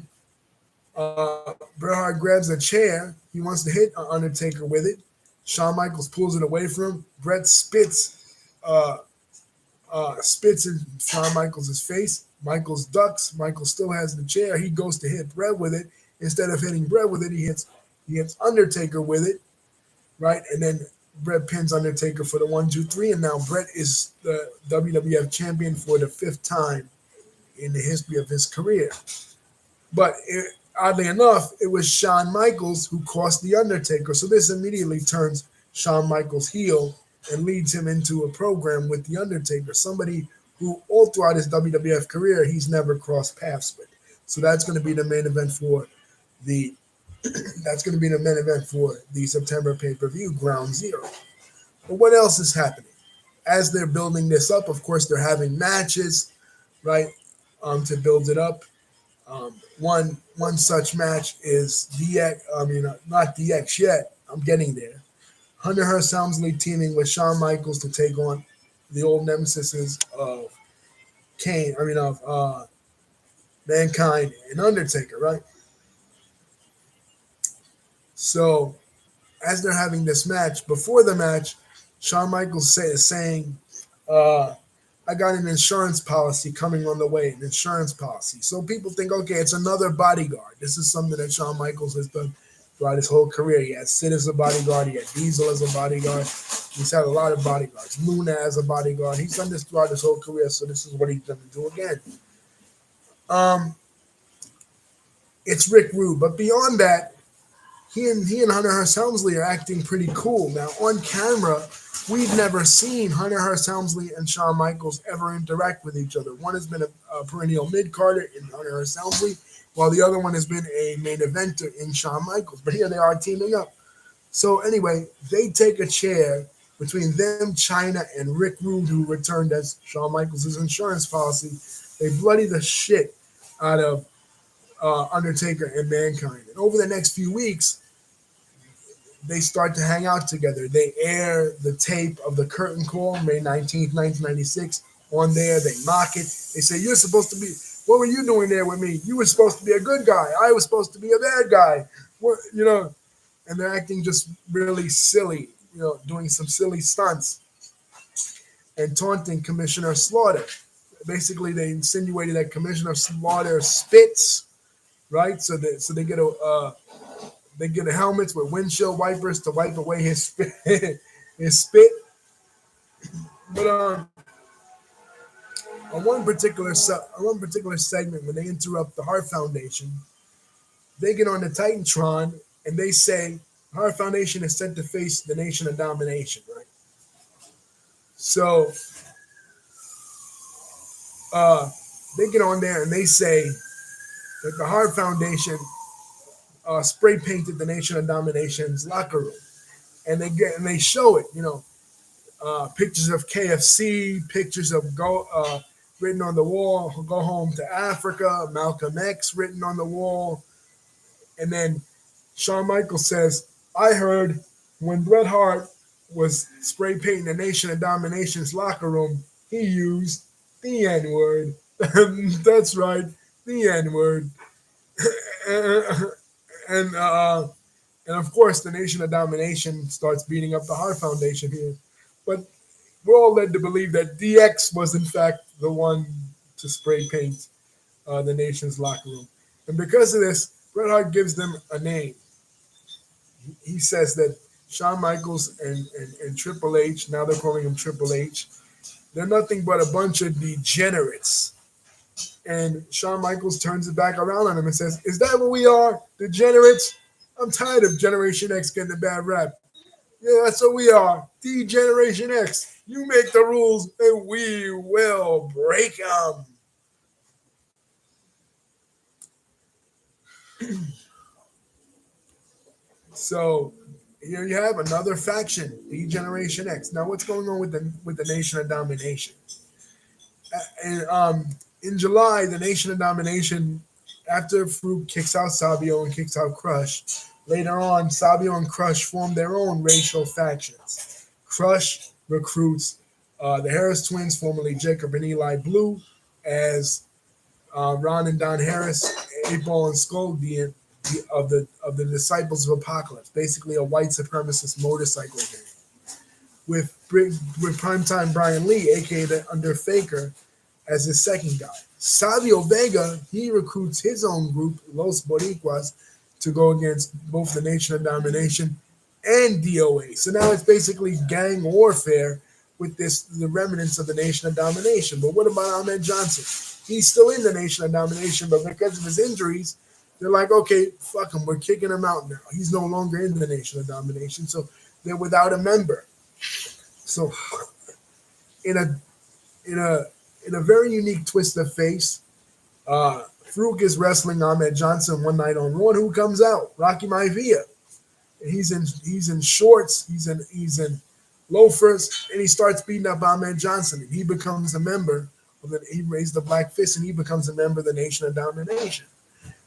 Bret Hart grabs a chair. He wants to hit Undertaker with it. Shawn Michaels pulls it away from him. Bret spits in Shawn Michaels' face. Michaels ducks. Michaels still has the chair. He goes to hit Bret with it. Instead of hitting Bret with it, he hits Undertaker with it, right? And then Brett pins Undertaker for the 1, 2, 3, and now Brett is the WWF champion for the 5th time in the history of his career. But oddly enough, it was Shawn Michaels who cost the Undertaker. So this immediately turns Shawn Michaels heel and leads him into a program with the Undertaker, somebody who all throughout his WWF career he's never crossed paths with. So that's going to be the main event for the September pay-per-view, Ground Zero. But what else is happening? As they're building this up, of course, they're having matches, right, to build it up. One such match is DX. I mean, not DX yet. I'm getting there. Hunter Hearst Helmsley teaming with Shawn Michaels to take on the old nemesis of Mankind and Undertaker, right? So as they're having this match, before the match, Shawn Michaels is saying, I got an insurance policy coming on the way, an insurance policy. So people think, okay, it's another bodyguard. This is something that Shawn Michaels has done throughout his whole career. He had Sid as a bodyguard. He had Diesel as a bodyguard. He's had a lot of bodyguards. Luna as a bodyguard. He's done this throughout his whole career, so this is what he's going to do again. It's Rick Rude. But beyond that, he and Hunter Hearst Helmsley are acting pretty cool. Now, on camera, we've never seen Hunter Hearst Helmsley and Shawn Michaels ever interact with each other. One has been a perennial mid-carder in Hunter Hearst Helmsley, while the other one has been a main eventer in Shawn Michaels. But here they are teaming up. So anyway, they take a chair between them, China, and Rick Rude, who returned as Shawn Michaels' insurance policy. They bloody the shit out of Undertaker and Mankind. And over the next few weeks, they start to hang out together. They air the tape of the curtain call, May 19th, 1996. On there, they mock it. They say, you're supposed to be, what were you doing there with me? You were supposed to be a good guy. I was supposed to be a bad guy. What, and they're acting just really silly, doing some silly stunts and taunting Commissioner Slaughter. Basically, they insinuated that Commissioner Slaughter spits, right? So they get helmets with windshield wipers to wipe away his spit. But on one particular segment, when they interrupt the Hart Foundation, they get on the Titantron and they say Hart Foundation is set to face the Nation of Domination, right? So they get on there and they say that the Hart Foundation spray painted the Nation of Domination's locker room, and they show it, pictures of KFC, pictures of written on the wall, "Go home to Africa," Malcolm X written on the wall, and then Shawn Michaels says, "I heard when Bret Hart was spray painting the Nation of Domination's locker room, he used the N-word." That's right, the N-word. And of course, the Nation of Domination starts beating up the Hart Foundation here. But we're all led to believe that DX was, in fact, the one to spray paint the Nation's locker room. And because of this, Bret Hart gives them a name. He says that Shawn Michaels and Triple H, now they're calling him Triple H, they're nothing but a bunch of degenerates. And Shawn Michaels turns it back around on him and says, "Is that what we are, degenerates? I'm tired of Generation X getting a bad rap. Yeah, that's what we are, D-Generation X. You make the rules and we will break them." So here you have another faction, D-Generation X. Now, what's going on with the Nation of Domination? And in July, the Nation of Domination, after Farouk kicks out Sabio and kicks out Crush, later on, Sabio and Crush form their own racial factions. Crush recruits the Harris twins, formerly Jacob and Eli Blue, as Ron and Don Harris, 8-Ball and Skull of the Disciples of Apocalypse, basically a white supremacist motorcycle gang. With primetime Brian Lee, aka the Underfaker, as his second guy. Savio Vega, he recruits his own group, Los Boricuas, to go against both the Nation of Domination and DOA. So now it's basically gang warfare with the remnants of the Nation of Domination. But what about Ahmed Johnson? He's still in the Nation of Domination, but because of his injuries, they're like, okay, fuck him, we're kicking him out now. He's no longer in the Nation of Domination, so they're without a member. So, in a very unique twist of face, Farouk is wrestling Ahmed Johnson one night on Raw. Who comes out? Rocky Maivia. He's in shorts. He's in loafers, and he starts beating up Ahmed Johnson. And he becomes a member of the. He raised the black fist, and he becomes a member of the Nation of Domination.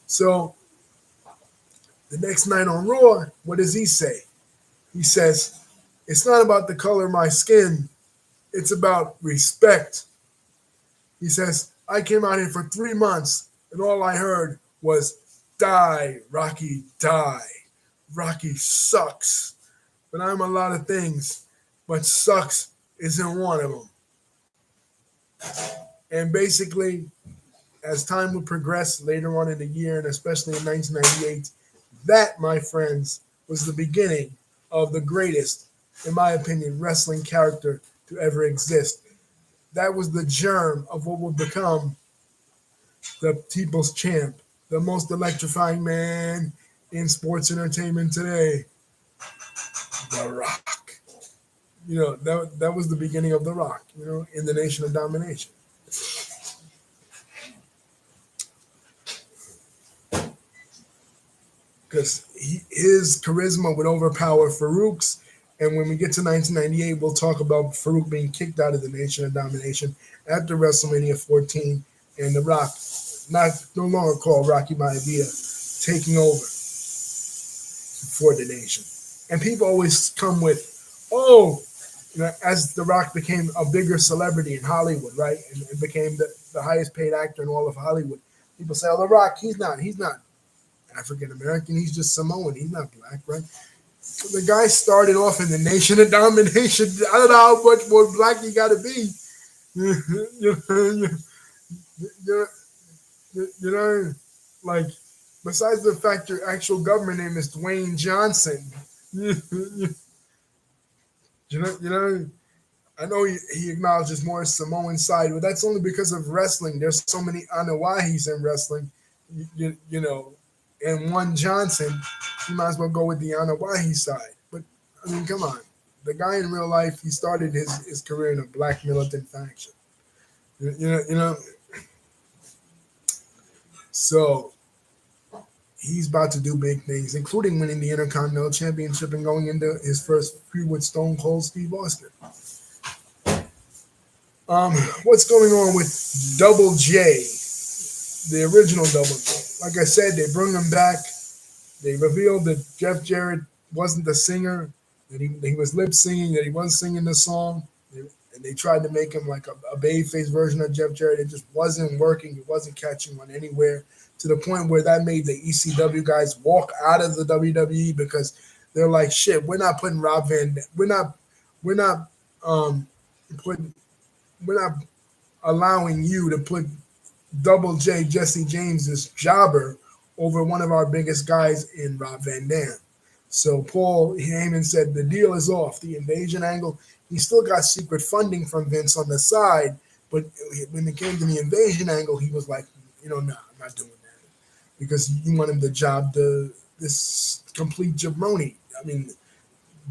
So the next night on Raw, what does he say? He says, "It's not about the color of my skin. It's about respect." He says, "I came out here for 3 months, and all I heard was, 'Die, Rocky, die. Rocky sucks. But I'm a lot of things, but sucks isn't one of them.'" And basically, as time would progress later on in the year, and especially in 1998, that, my friends, was the beginning of the greatest, in my opinion, wrestling character to ever exist. That was the germ of what would become the People's Champ, the most electrifying man in sports entertainment today, The Rock. That was the beginning of The Rock, in the Nation of Domination. Because his charisma would overpower Farouk's. And when we get to 1998, we'll talk about Farouk being kicked out of the Nation of Domination after WrestleMania 14, and The Rock, no longer called Rocky Maivia, taking over for the nation. And people always come with, as The Rock became a bigger celebrity in Hollywood, right, and became the highest paid actor in all of Hollywood, people say, "Oh, The Rock, he's not African American, he's just Samoan, he's not black," right? The guy started off in the Nation of Domination. I don't know how much more black you got to be. Like, besides the fact your actual government name is Dwayne Johnson. I know he acknowledges more Samoan side, but that's only because of wrestling. There's so many Anawahis in wrestling, and one Johnson, you might as well go with the Anawahi side. But, I mean, come on. The guy in real life, he started his career in a black militant faction. So, he's about to do big things, including winning the Intercontinental Championship and going into his first feud with Stone Cold Steve Austin. What's going on with Double J, the original Double J? Like I said, they bring him back. They revealed that Jeff Jarrett wasn't the singer, that he was lip singing, that he wasn't singing the song. And they tried to make him like a babyface version of Jeff Jarrett. It just wasn't working. It wasn't catching on anywhere, to the point where that made the ECW guys walk out of the WWE because they're like, shit, we're not putting Rob Van Dam. We're not allowing you to put Double J, Jesse James's jobber, over one of our biggest guys in Rob Van Dam. So Paul Heyman said the deal is off. The invasion angle, he still got secret funding from Vince on the side, but when it came to the invasion angle, he was like, nah, I'm not doing that, because you want him to job this complete jabroni. I mean,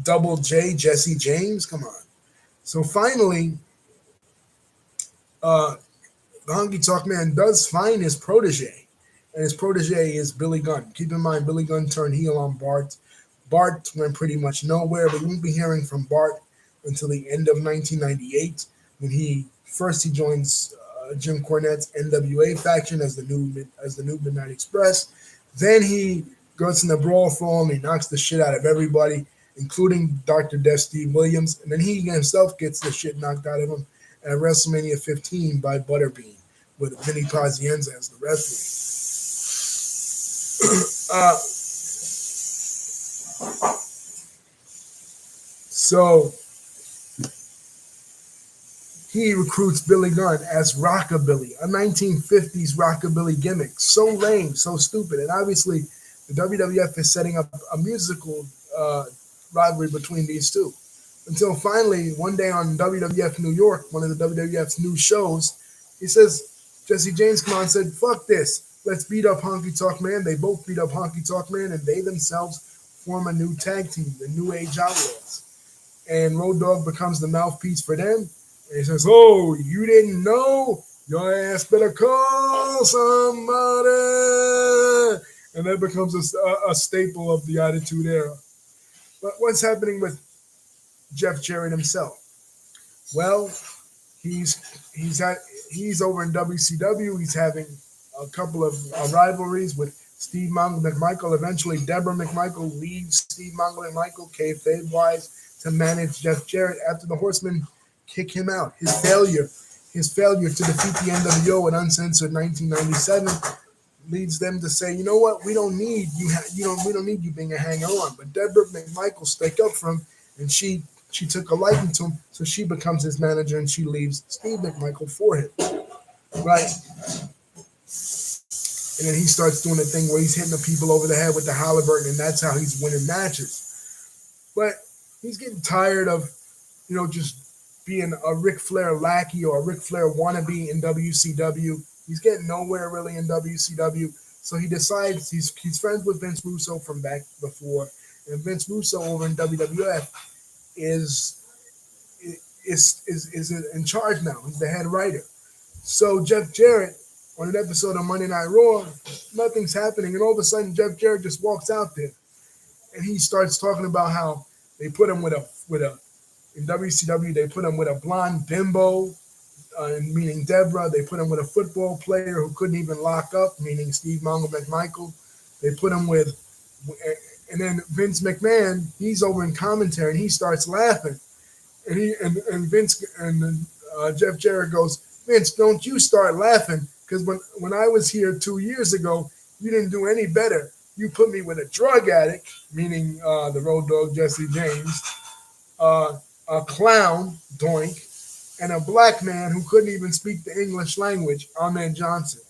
Double J, Jesse James, come on. So finally, the Honky Talk Man does find his protege, and his protege is Billy Gunn. Keep in mind, Billy Gunn turned heel on Bart. Bart went pretty much nowhere, but we won't be hearing from Bart until the end of 1998, when he joins Jim Cornette's NWA faction as the new Midnight Express. Then he goes in the brawl for him. He knocks the shit out of everybody, including Dr. Death Steve Williams, and then he himself gets the shit knocked out of him at WrestleMania 15 by Butterbean, with Vinny Pazienza as the referee. So he recruits Billy Gunn as Rockabilly, a 1950s Rockabilly gimmick. So lame, so stupid. And obviously, the WWF is setting up a musical rivalry between these two. Until finally, one day on WWF New York, one of the WWF's new shows, he says, Jesse James come on and said, fuck this. Let's beat up Honky Tonk Man. They both beat up Honky Tonk Man, and they themselves form a new tag team, the New Age Outlaws. And Road Dogg becomes the mouthpiece for them. And he says, oh, you didn't know? Your ass better call somebody. And that becomes a staple of the Attitude Era. But what's happening with Jeff Jarrett himself? Well, he's over in WCW. He's having a couple of rivalries with Steve McMichael. Eventually, Deborah McMichael leaves Steve McMichael, kayfabe-wise, to manage Jeff Jarrett after the Horsemen kick him out. His failure to defeat the NWO at Uncensored 1997 leads them to say, you know what, we don't need you. We don't need you being a hanger-on. But Deborah McMichael stuck up for him, and she took a liking to him, so she becomes his manager, and she leaves Steve McMichael for him. Right? And then he starts doing the thing where he's hitting the people over the head with the Halliburton, and that's how he's winning matches. But he's getting tired of, just being a Ric Flair lackey or a Ric Flair wannabe in WCW. He's getting nowhere really in WCW. So he decides he's friends with Vince Russo from back before. And Vince Russo over in WWF is in charge now. He's the head writer. So Jeff Jarrett, on an episode of Monday Night Raw, nothing's happening. And all of a sudden, Jeff Jarrett just walks out there. And he starts talking about how they put him in WCW, they put him with a blonde bimbo, meaning Deborah. They put him with a football player who couldn't even lock up, meaning Steve Mongo McMichael. They put him with, and then Vince McMahon, he's over in commentary, and he starts laughing. And Vince and Jeff Jarrett goes, Vince, don't you start laughing, because when I was here 2 years ago, you didn't do any better. You put me with a drug addict, meaning the Road Dogg Jesse James, a clown, Doink, and a black man who couldn't even speak the English language, Ahmed Johnson.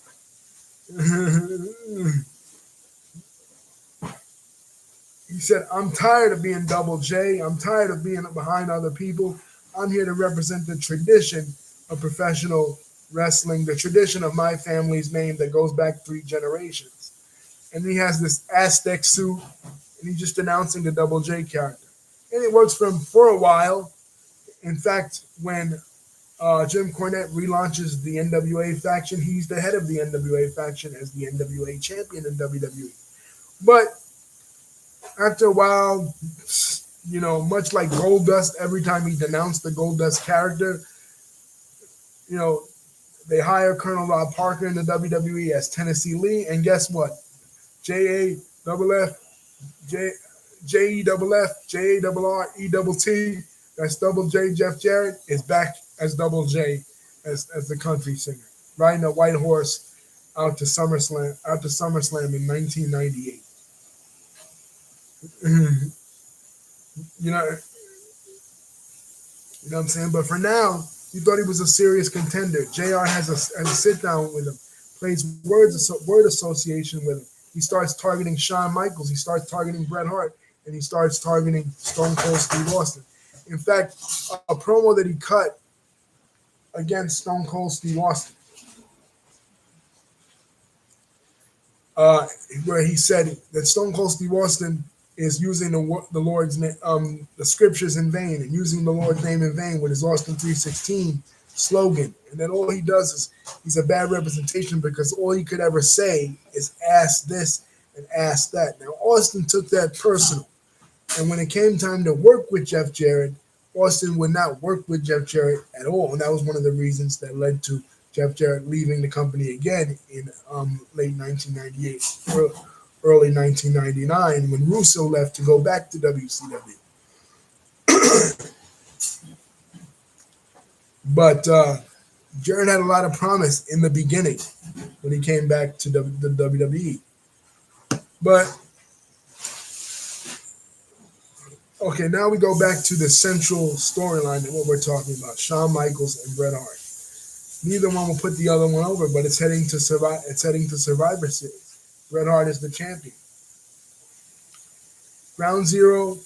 He said, I'm tired of being Double J. I'm tired of being behind other people. I'm here to represent the tradition of professional wrestling, the tradition of my family's name that goes back 3 generations. And he has this Aztec suit, and he's just announcing the Double J character. And it works for him for a while. In fact, when Jim Cornette relaunches the NWA faction, he's the head of the NWA faction as the NWA champion in WWE. But after a while, much like Goldust, every time he denounced the Goldust character, they hire Colonel Rob Parker in the WWE as Tennessee Lee, and guess what? J-A-F-F, J-E-F-F, J-A-R-R-E-T-T, that's Double J Jeff Jarrett, is back as Double J as the country singer, riding a white horse out to SummerSlam in 1998. You know what I'm saying? But for now, you thought he was a serious contender. JR has a sit down with him, plays word association with him. He starts targeting Shawn Michaels. He starts targeting Bret Hart, and he starts targeting Stone Cold Steve Austin. In fact, a promo that he cut against Stone Cold Steve Austin, where he said that Stone Cold Steve Austin is using the Lord's name, the scriptures in vain, and using the Lord's name in vain with his Austin 3:16 slogan. And then all he does is he's a bad representation because all he could ever say is ask this and ask that. Now, Austin took that personal. And when it came time to work with Jeff Jarrett, Austin would not work with Jeff Jarrett at all. And that was one of the reasons that led to Jeff Jarrett leaving the company again in late 1998, early 1999, when Russo left to go back to WCW. But Jarrett had a lot of promise in the beginning when he came back to the WWE. But okay, now we go back to the central storyline and what we're talking about: Shawn Michaels and Bret Hart. Neither one will put the other one over, but it's heading to Survivor Series. Bret Hart is the champion. Ground Zero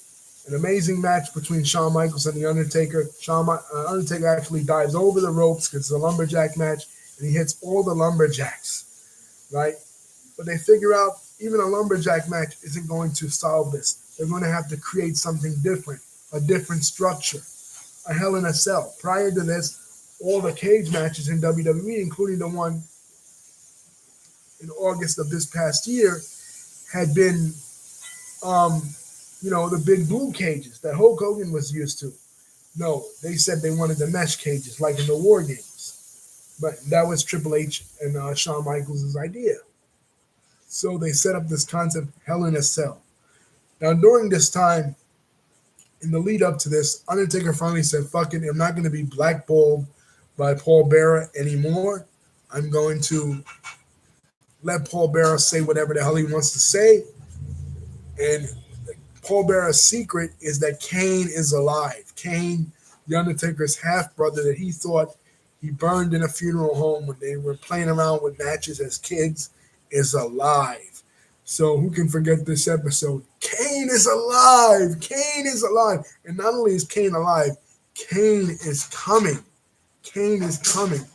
An amazing match between Shawn Michaels and The Undertaker. Undertaker actually dives over the ropes because it's a lumberjack match, and he hits all the lumberjacks, right? But they figure out even a lumberjack match isn't going to solve this. They're going to have to create something different, a different structure, a Hell in a Cell. Prior to this, all the cage matches in WWE, including the one in August of this past year, had been, um, the big blue cages that Hulk Hogan was used to. No, they said they wanted the mesh cages like in the War Games. But that was Triple H and Shawn Michaels' idea. So they set up this concept, Hell in a Cell. Now, during this time, in the lead up to this, Undertaker finally said, fuck it, I'm not going to be blackballed by Paul Bearer anymore. I'm going to let Paul Bearer say whatever the hell he wants to say. And Paul Bearer's secret is that Kane is alive. Kane, the Undertaker's half brother that he thought he burned in a funeral home when they were playing around with matches as kids, is alive. So who can forget this episode? Kane is alive. Kane is alive. And not only is Kane alive, Kane is coming. Kane is coming.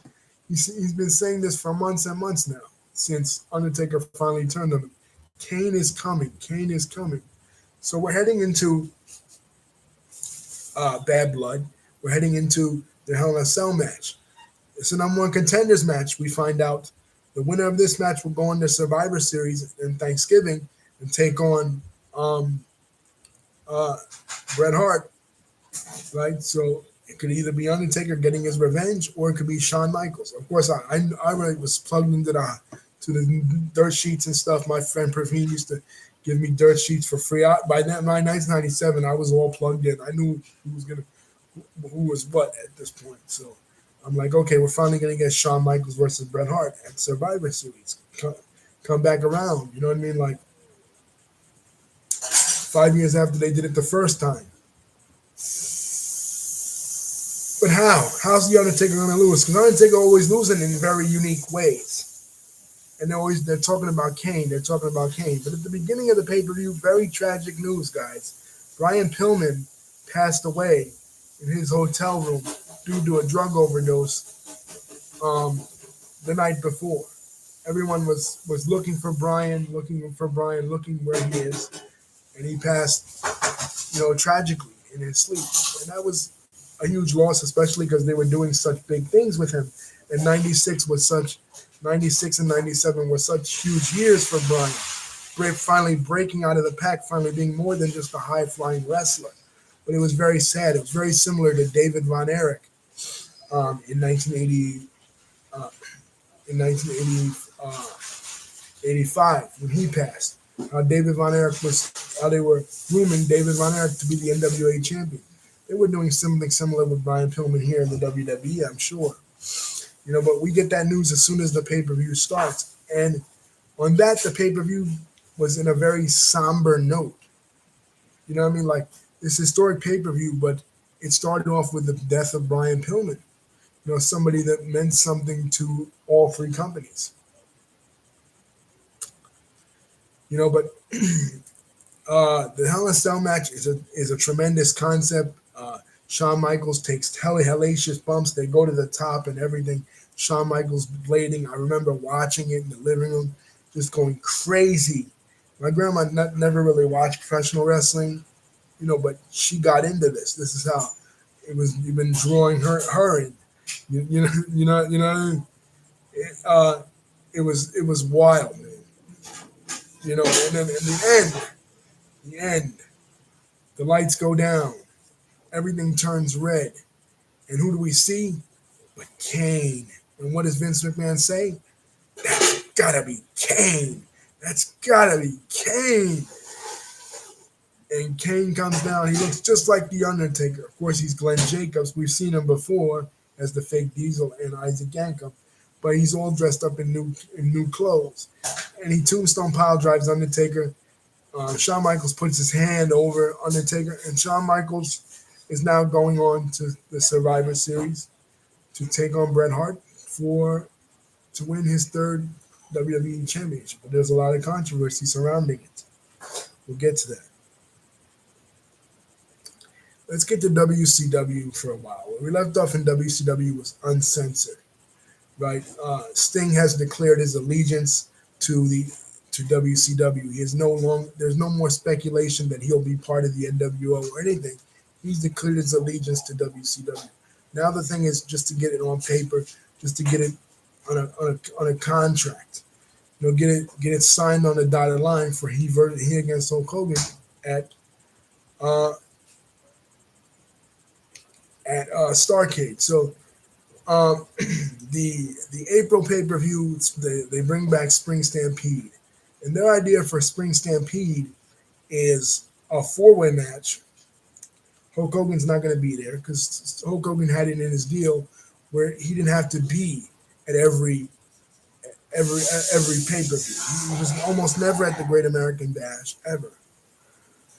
He's been saying this for months and months now, since Undertaker finally turned on him. Kane is coming. Kane is coming. So we're heading into Bad Blood. We're heading into the Hell in a Cell match. It's a number one contenders match. We find out the winner of this match will go on the Survivor Series in Thanksgiving and take on Bret Hart, right? So it could either be Undertaker getting his revenge, or it could be Shawn Michaels. Of course, I really was plugged into the dirt sheets and stuff. My friend Praveen used to give me dirt sheets for free. By 1997, I was all plugged in. I knew who was what at this point. So I'm like, okay, we're finally going to get Shawn Michaels versus Bret Hart at Survivor Series. Come back around. You know what I mean? Like 5 years after they did it the first time. But how? How's the Undertaker going to lose? Because Undertaker always losing in very unique ways. And they're talking about Kane. They're talking about Kane. But at the beginning of the pay-per-view, very tragic news, guys. Brian Pillman passed away in his hotel room due to a drug overdose the night before. Everyone was looking for Brian, looking where he is. And he passed, tragically in his sleep. And that was a huge loss, especially because they were doing such big things with him. And 96 and 97 were such huge years for Brian. Finally breaking out of the pack, finally being more than just a high-flying wrestler. But it was very sad. It was very similar to David Von Erich in 1985 when he passed. David Von Erich they were grooming David Von Erich to be the NWA champion. They were doing something similar with Brian Pillman here in the WWE, I'm sure. But we get that news as soon as the pay-per-view starts. And on that, the pay-per-view was in a very somber note. You know what I mean? Like, this historic pay-per-view, but it started off with the death of Brian Pillman. Somebody that meant something to all three companies. But the Hell in a Cell match is a tremendous concept. Shawn Michaels takes hellacious bumps. They go to the top and everything. Shawn Michaels blading. I remember watching it in the living room, just going crazy. My grandma never really watched professional wrestling, but she got into this. This is how it was. You've been drawing her in. You know what I mean? It was wild, man. And then in the end, the lights go down. Everything turns red. And who do we see? But Kane. And what does Vince McMahon say? That's gotta be Kane. That's gotta be Kane. And Kane comes down. He looks just like The Undertaker. Of course, he's Glenn Jacobs. We've seen him before as the fake Diesel and Isaac Yankem. But he's all dressed up in new clothes. And he tombstone pile drives Undertaker. Shawn Michaels puts his hand over Undertaker. And Shawn Michaels is now going on to the Survivor Series to take on Bret Hart to win his third WWE Championship. But there's a lot of controversy surrounding it. We'll get to that. let's get to WCW for a while. Where we left off in WCW was uncensored, right? Sting has declared his allegiance to the to WCW. He is no long. There's no more speculation that he'll be part of the NWO or anything. He's declared his allegiance to WCW. Now the thing is just to get it on paper, just to get it on a contract. Get it signed on the dotted line for he against Hulk Hogan at uh, Starrcade. So the April pay per view, they bring back Spring Stampede, and their idea for Spring Stampede is a four-way match. Hulk Hogan's not going to be there because Hulk Hogan had it in his deal where he didn't have to be at every pay per view. He was almost never at the Great American Bash ever,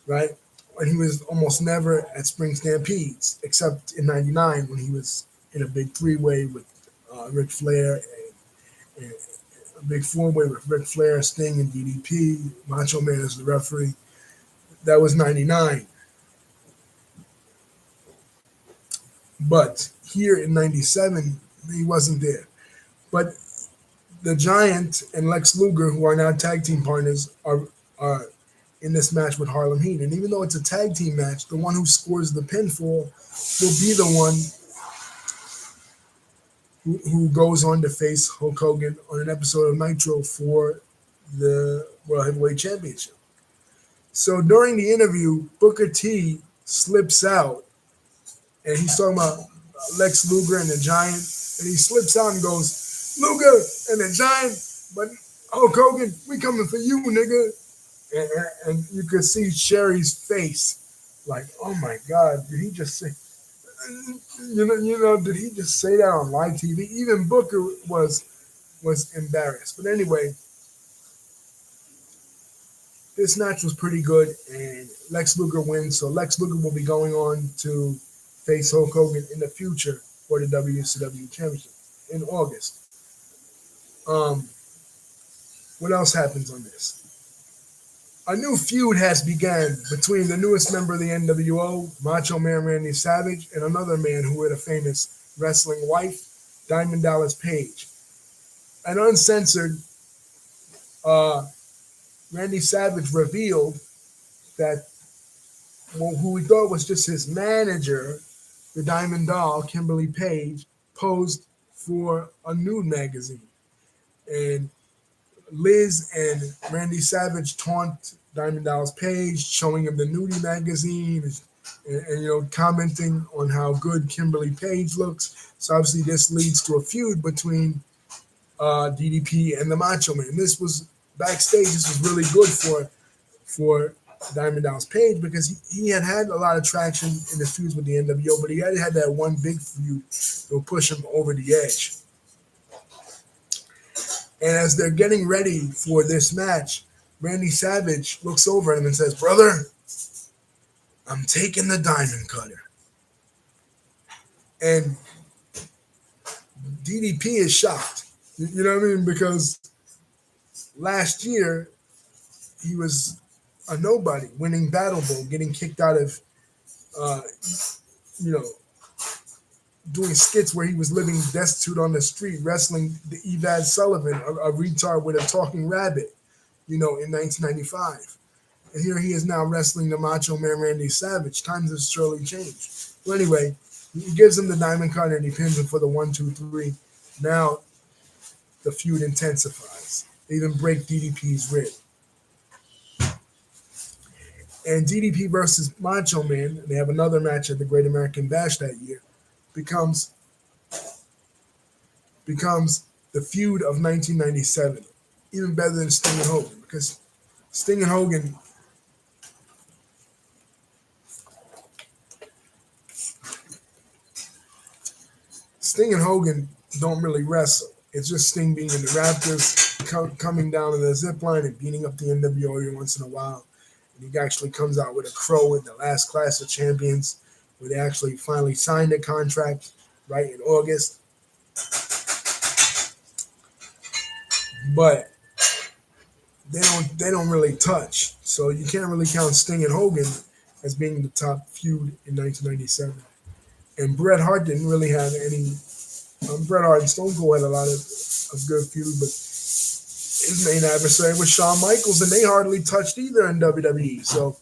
right? And he was almost never at Spring Stampedes except in '99 when he was in a big three-way with Ric Flair and a big four-way with Ric Flair, Sting, and DDP. Macho Man as the referee. That was '99. But here in '97, he wasn't there. But the Giant and Lex Luger, who are now tag team partners, are in this match with Harlem Heat. And even though it's a tag team match, the one who scores the pinfall will be the one who goes on to face Hulk Hogan on an episode of Nitro for the World Heavyweight Championship. So during the interview, Booker T slips out, and he's talking about Lex Luger and the Giant, and he slips out and goes, Luger and the Giant, but Hulk Hogan, we coming for you, nigga. And you could see Sherry's face, like, oh my God, did he just say, did he just say that on live TV? Even Booker was embarrassed. But anyway, this match was pretty good, and Lex Luger wins. So Lex Luger will be going on to face Hulk Hogan in the future for the WCW Championship in August. What else happens on this? A new feud has begun between the newest member of the NWO, Macho Man Randy Savage, and another man who had a famous wrestling wife, Diamond Dallas Page. An uncensored Randy Savage revealed that who he thought was just his manager, the Diamond Doll, Kimberly Page, posed for a nude magazine. And Liz and Randy Savage taunt Diamond Dallas Page, showing him the nudie magazine and commenting on how good Kimberly Page looks. So obviously this leads to a feud between DDP and the Macho Man. This was backstage. This was really good for Diamond Dallas Page because he had a lot of traction in the feuds with the NWO, but he had that one big feud that would push him over the edge. And as they're getting ready for this match, Randy Savage looks over at him and says, "Brother, I'm taking the diamond cutter." And DDP is shocked. You know what I mean? Because last year, he was a nobody, winning Battle Bowl, getting kicked out of, doing skits where he was living destitute on the street, wrestling the Evad Sullivan, a retard with a talking rabbit, in 1995. And here he is now wrestling the Macho Man Randy Savage. Times have surely changed. Well, anyway, he gives him the diamond cutter and he pins him for the 1, 2, 3. Now the feud intensifies. They even break DDP's rib. And DDP versus Macho Man, they have another match at the Great American Bash that year, becomes the feud of 1997, even better than Sting and Hogan, because Sting and Hogan don't really wrestle. It's just Sting being in the Raptors, coming down in the zip line and beating up the NWO every once in a while. And he actually comes out with a crow in the last Clash of Champions, where they actually finally signed a contract right in August. But they don't really touch. So you can't really count Sting and Hogan as being the top feud in 1997. And Bret Hart didn't really have any. Bret Hart and Stone Cold had a lot of good feud, but his main adversary was Shawn Michaels, and they hardly touched either in WWE. So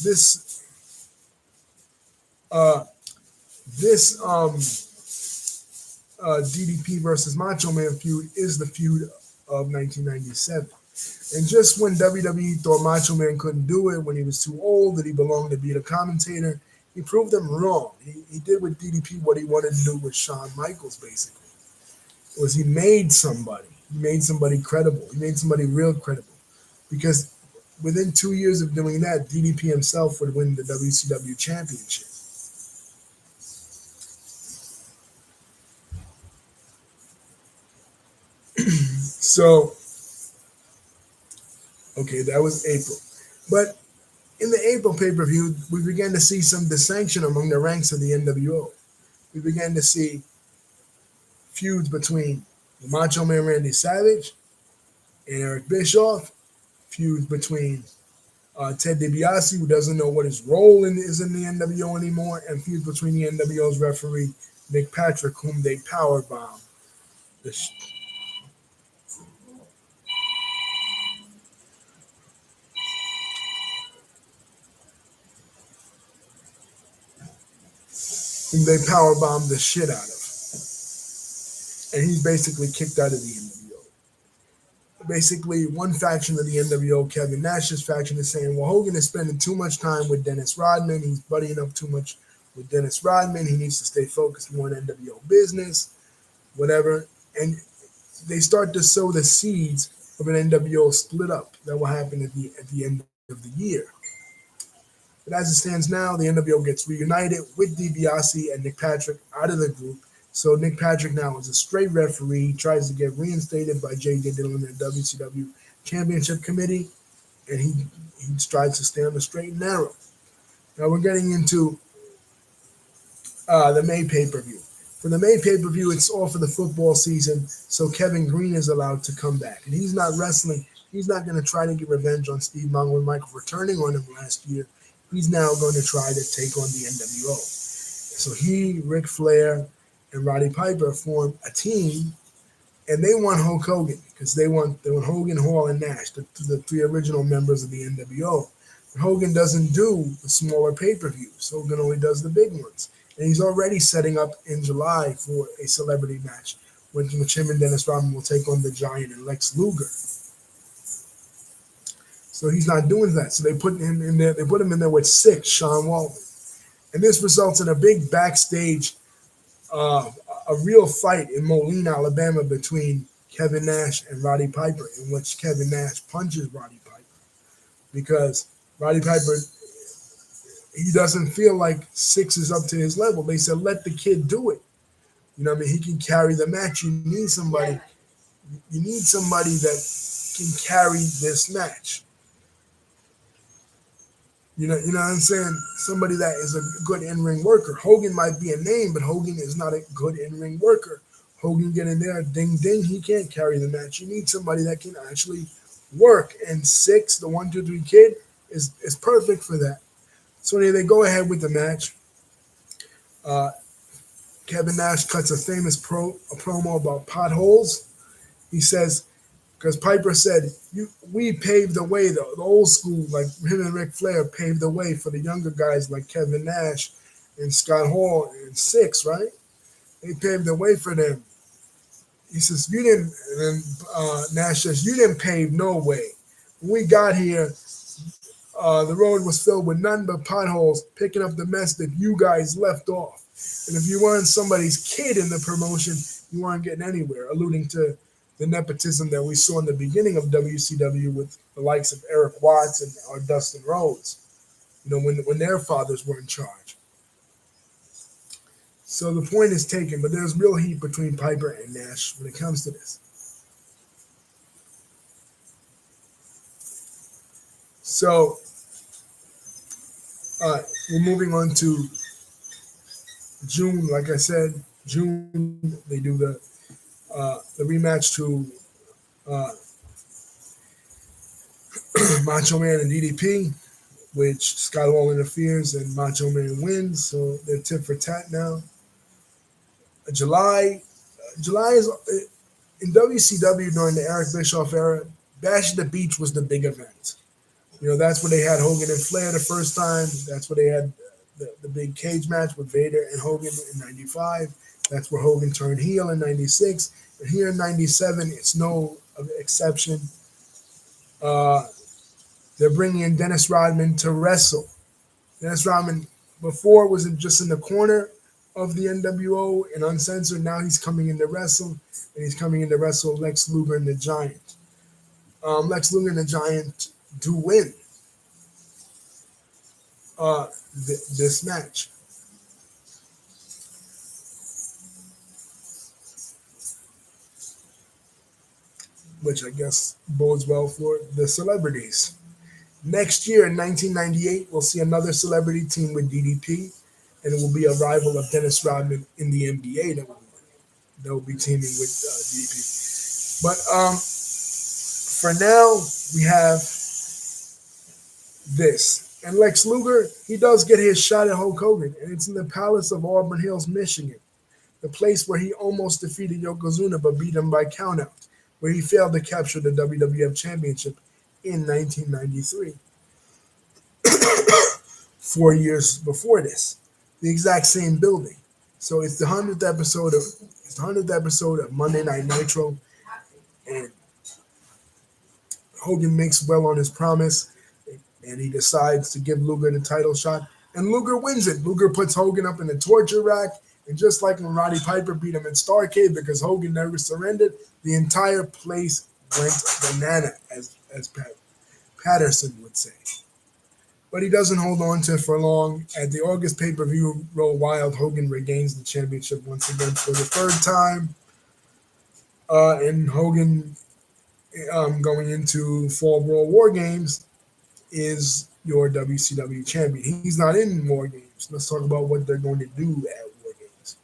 this uh, this DDP versus Macho Man feud is the feud of 1997. And just when WWE thought Macho Man couldn't do it, when he was too old, that he belonged to be the commentator, he proved them wrong. He did with DDP what he wanted to do with Shawn Michaels, basically. Was he made somebody. He made somebody credible. He made somebody real credible. Because within 2 years of doing that, DDP himself would win the WCW championship. So, okay, that was April. But in the April pay-per-view, we began to see some dissension among the ranks of the NWO. We began to see feuds between the Macho Man Randy Savage and Eric Bischoff, feuds between Ted DiBiase, who doesn't know what his role is in the NWO anymore, and feuds between the NWO's referee, Nick Patrick, whom they powerbombed. Whom they powerbombed the shit out of. And he's basically kicked out of the NWO. Basically, one faction of the NWO, Kevin Nash's faction, is saying, well, Hogan is spending too much time with Dennis Rodman. He's buddying up too much with Dennis Rodman. He needs to stay focused more on NWO business, whatever. And they start to sow the seeds of an NWO split up that will happen at the end of the year. But as it stands now, the NWO gets reunited with DiBiase and Nick Patrick out of the group. So Nick Patrick now is a straight referee. He tries to get reinstated by J.J. Dillon in the WCW Championship Committee, and he strives to stay on the straight and narrow. Now we're getting into the May pay-per-view. For the May pay-per-view, it's all for the football season, so Kevin Green is allowed to come back. And he's not wrestling. He's not going to try to get revenge on Steve Mongo and Michael for turning on him last year. He's now going to try to take on the NWO. So he, Ric Flair, and Roddy Piper form a team, and they want Hulk Hogan because they want Hogan, Hall, and Nash, the three original members of the NWO. But Hogan doesn't do the smaller pay-per-views. Hogan only does the big ones. And he's already setting up in July for a celebrity match, which him and Dennis Rodman will take on the Giant and Lex Luger. So he's not doing that. So they put him in there. They put him in there with Six, Sean Waltman, and this results in a big backstage, a real fight in Moline, Alabama, between Kevin Nash and Roddy Piper, in which Kevin Nash punches Roddy Piper because Roddy Piper, he doesn't feel like Six is up to his level. They said, let the kid do it. You know what I mean? He can carry the match. You need somebody that can carry this match. You know what I'm saying? Somebody that is a good in-ring worker. Hogan might be a name, but Hogan is not a good in-ring worker. Hogan get in there, ding, ding, he can't carry the match. You need somebody that can actually work. And Six, the 1, 2, 3 kid, is perfect for that. So they go ahead with the match. Kevin Nash cuts a famous promo about potholes. He says, because Piper said, we paved the way, the old school, like him and Ric Flair paved the way for the younger guys like Kevin Nash and Scott Hall and Six, right? They paved the way for them. He says, you didn't, and Nash says, you didn't pave no way. When we got here, the road was filled with none but potholes, picking up the mess that you guys left off. And if you weren't somebody's kid in the promotion, you weren't getting anywhere, alluding to the nepotism that we saw in the beginning of WCW with the likes of Eric Watts and or Dustin Rhodes, you know, when their fathers were in charge. So the point is taken, but there's real heat between Piper and Nash when it comes to this. So we're moving on to June. Like I said, June, they do the rematch to Macho Man and DDP. which Scott Hall interferes and Macho Man wins. So they're tit for tat now. July is in WCW during the Eric Bischoff era. Bash at the Beach was the big event. That's where they had Hogan and Flair the first time. That's where they had the big cage match with Vader and Hogan in '95. That's where Hogan turned heel in '96. And here in '97, it's no exception. They're bringing in Dennis Rodman to wrestle. Dennis Rodman before was just in the corner of the NWO and uncensored. Now he's coming in to wrestle, and he's coming in to wrestle Lex Luger and the Giant. Lex Luger and the Giant do win this match. Which I guess bodes well for the celebrities. Next year in 1998, we'll see another celebrity team with DDP, and it will be a rival of Dennis Rodman in the NBA that will be teaming with DDP. But for now, we have this. And Lex Luger, he does get his shot at Hulk Hogan, and it's in the Palace of Auburn Hills, Michigan, the place where he almost defeated Yokozuna but beat him by countout, where he failed to capture the WWF Championship in 1993. 4 years before this, the exact same building. So it's the 100th episode of Monday Night Nitro, and Hogan makes well on his promise, and he decides to give Luger the title shot, and Luger wins it. Luger puts Hogan up in the torture rack, and just like when Roddy Piper beat him in Starrcade because Hogan never surrendered, the entire place went banana, as Patterson would say. But he doesn't hold on to it for long. At the August pay-per-view Roll Wild, Hogan regains the championship once again for the third time. And Hogan, going into Fall Brawl War Games, is your WCW champion. He's not in War Games. Let's talk about what they're going to do at War Games.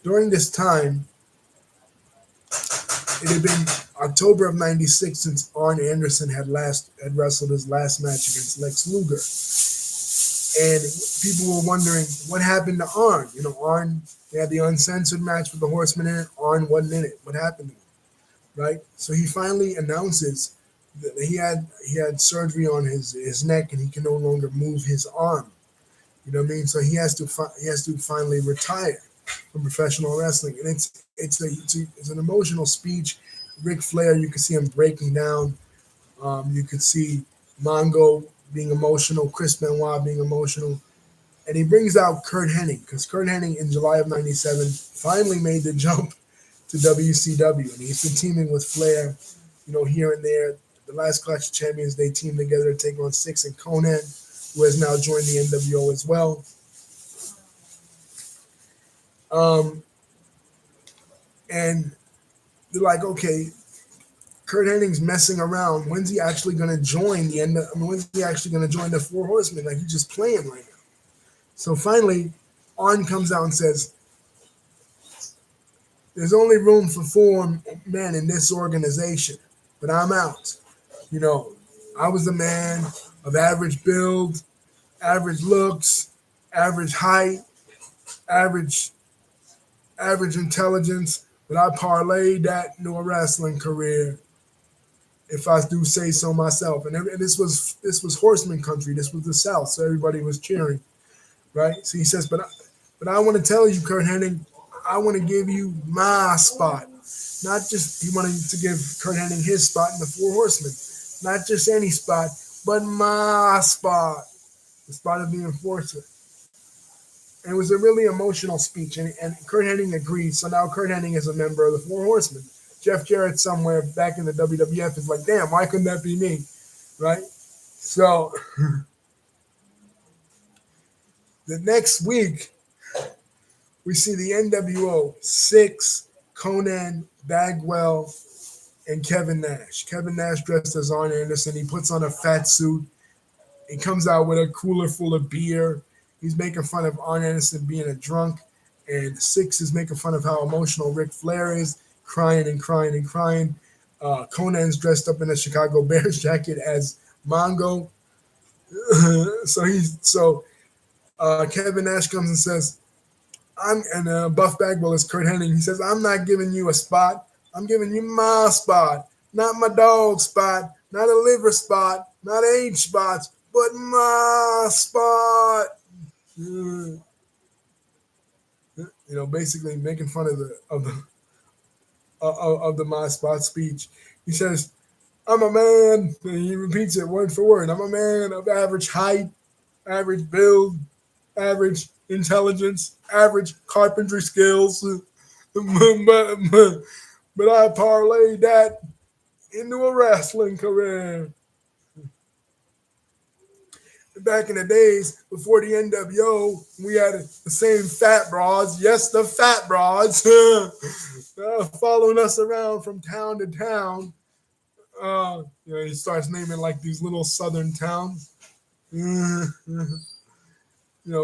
During this time, it had been October of '96 since Arn Anderson had wrestled his last match against Lex Luger. And people were wondering what happened to Arn. Arn, they had the uncensored match with the Horsemen in it. Arn wasn't in it. What happened to him? Right? So he finally announces that he had surgery on his neck and he can no longer move his arm. You know what I mean? So he has to finally retire from professional wrestling. And it's an emotional speech. Ric Flair, you can see him breaking down. You could see Mongo being emotional, Chris Benoit being emotional. And he brings out Curt Hennig, because Curt Hennig in July of '97 finally made the jump to WCW. And he's been teaming with Flair, here and there. The last Clash of Champions, they teamed together to take on Syxx and Konnan, who has now joined the NWO as well. And they're like, okay, Curt Hennig's messing around. When's he actually going to join when's he actually going to join the Four Horsemen? Like, he's just playing right now. So finally, Arn comes out and says, there's only room for 4 men in this organization, but I'm out. I was a man of average build, average looks, average height, average intelligence, but I parlayed that into a wrestling career, if I do say so myself. And this was Horseman country. This was the South, so everybody was cheering, right? So he says, but I want to tell you, Curt Hennig, I want to give you my spot. Not just, he wanted to give Curt Hennig his spot in the Four Horsemen. Not just any spot, but my spot, the spot of the Enforcer. And it was a really emotional speech, and Curt Hennig agreed. So now Curt Hennig is a member of the Four Horsemen. Jeff Jarrett somewhere back in the WWF is like, damn, why couldn't that be me, right? So the next week, we see the NWO, Syxx, Konnan, Bagwell, and Kevin Nash. Kevin Nash dressed as Arn Anderson. He puts on a fat suit. He comes out with a cooler full of beer. He's making fun of Arn Anderson being a drunk. And Syxx is making fun of how emotional Ric Flair is, crying and crying and crying. Konnan's dressed up in a Chicago Bears jacket as Mongo. Kevin Nash comes and says, Buff Bagwell is Kurt Hennig. He says, I'm not giving you a spot. I'm giving you my spot, not my dog spot, not a liver spot, not age spots, but my spot. Basically making fun of the my spot speech. He says, I'm a man, and he repeats it word for word. I'm a man of average height, average build, average intelligence, average carpentry skills. But I parlayed that into a wrestling career. Back in the days before the NWO, we had the same fat broads. Yes, the fat broads following us around from town to town. He starts naming like these little southern towns.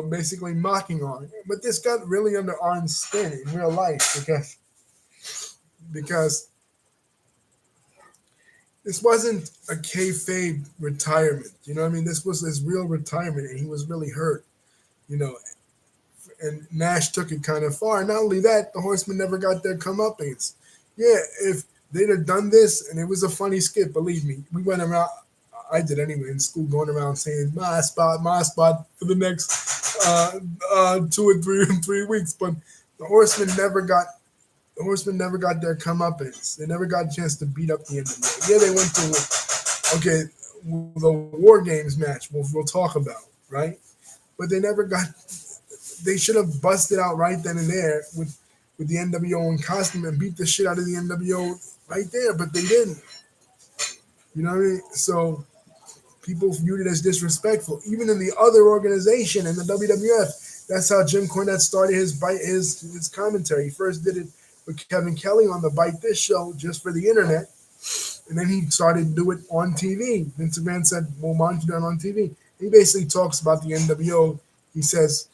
Basically mocking on it. But this got really under Arn's skin in real life because this wasn't a kayfabe retirement. You know what I mean? This was his real retirement, and he was really hurt. You know, and Nash took it kind of far. Not only that, the Horsemen never got their comeuppance. Yeah, if they'd have done this, and it was a funny skit, believe me, we went around. I did anyway in school, going around saying my spot for the next 2 or 3 weeks. But the Horsemen never got their comeuppance. They never got a chance to beat up the NWO. Yeah, they went to the War Games match. We'll talk about, right? But they never got. They should have busted out right then and there with the NWO in costume and beat the shit out of the NWO right there. But they didn't. You know what I mean? So people viewed it as disrespectful, even in the other organization in the WWF. That's how Jim Cornette started his commentary. He first did it with Kevin Kelly on the Bite This show just for the internet, and then he started to do it on TV. Vince McMahon said, "Well, why don't you do it on TV?" He basically talks about the NWO. He says,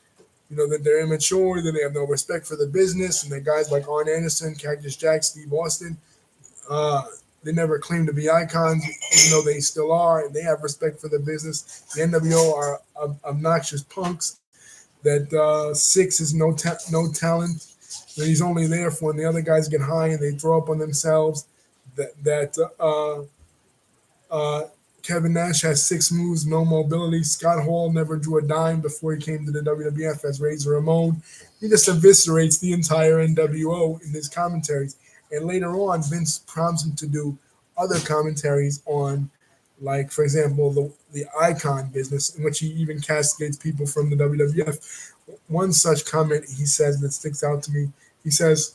that they're immature, that they have no respect for the business, and that guys like Arn Anderson, Cactus Jack, Steve Austin, they never claim to be icons, even though they still are, and they have respect for the business. The NWO are obnoxious punks. That Six is no talent. That he's only there for when the other guys get high and they throw up on themselves. Kevin Nash has 6 moves, no mobility. Scott Hall never drew a dime before he came to the WWF as Razor Ramon. He just eviscerates the entire NWO in his commentaries. And later on, Vince prompts him to do other commentaries on, like, for example, the Icon business, in which he even castigates people from the WWF. One such comment he says that sticks out to me, he says,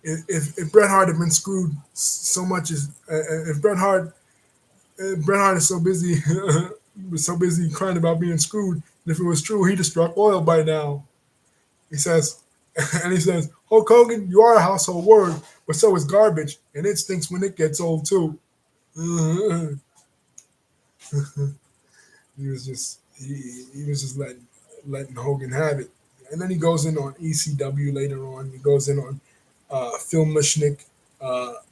if Bret Hart had been screwed so much as if Bret Hart is so busy was so busy crying about being screwed, and if it was true, he'd have struck oil by now. He says, Hulk Hogan, you are a household word, but so is garbage, and it stinks when it gets old too. He was just letting Hogan have it, and then he goes in on ECW later on. He goes in on Phil Mushnick,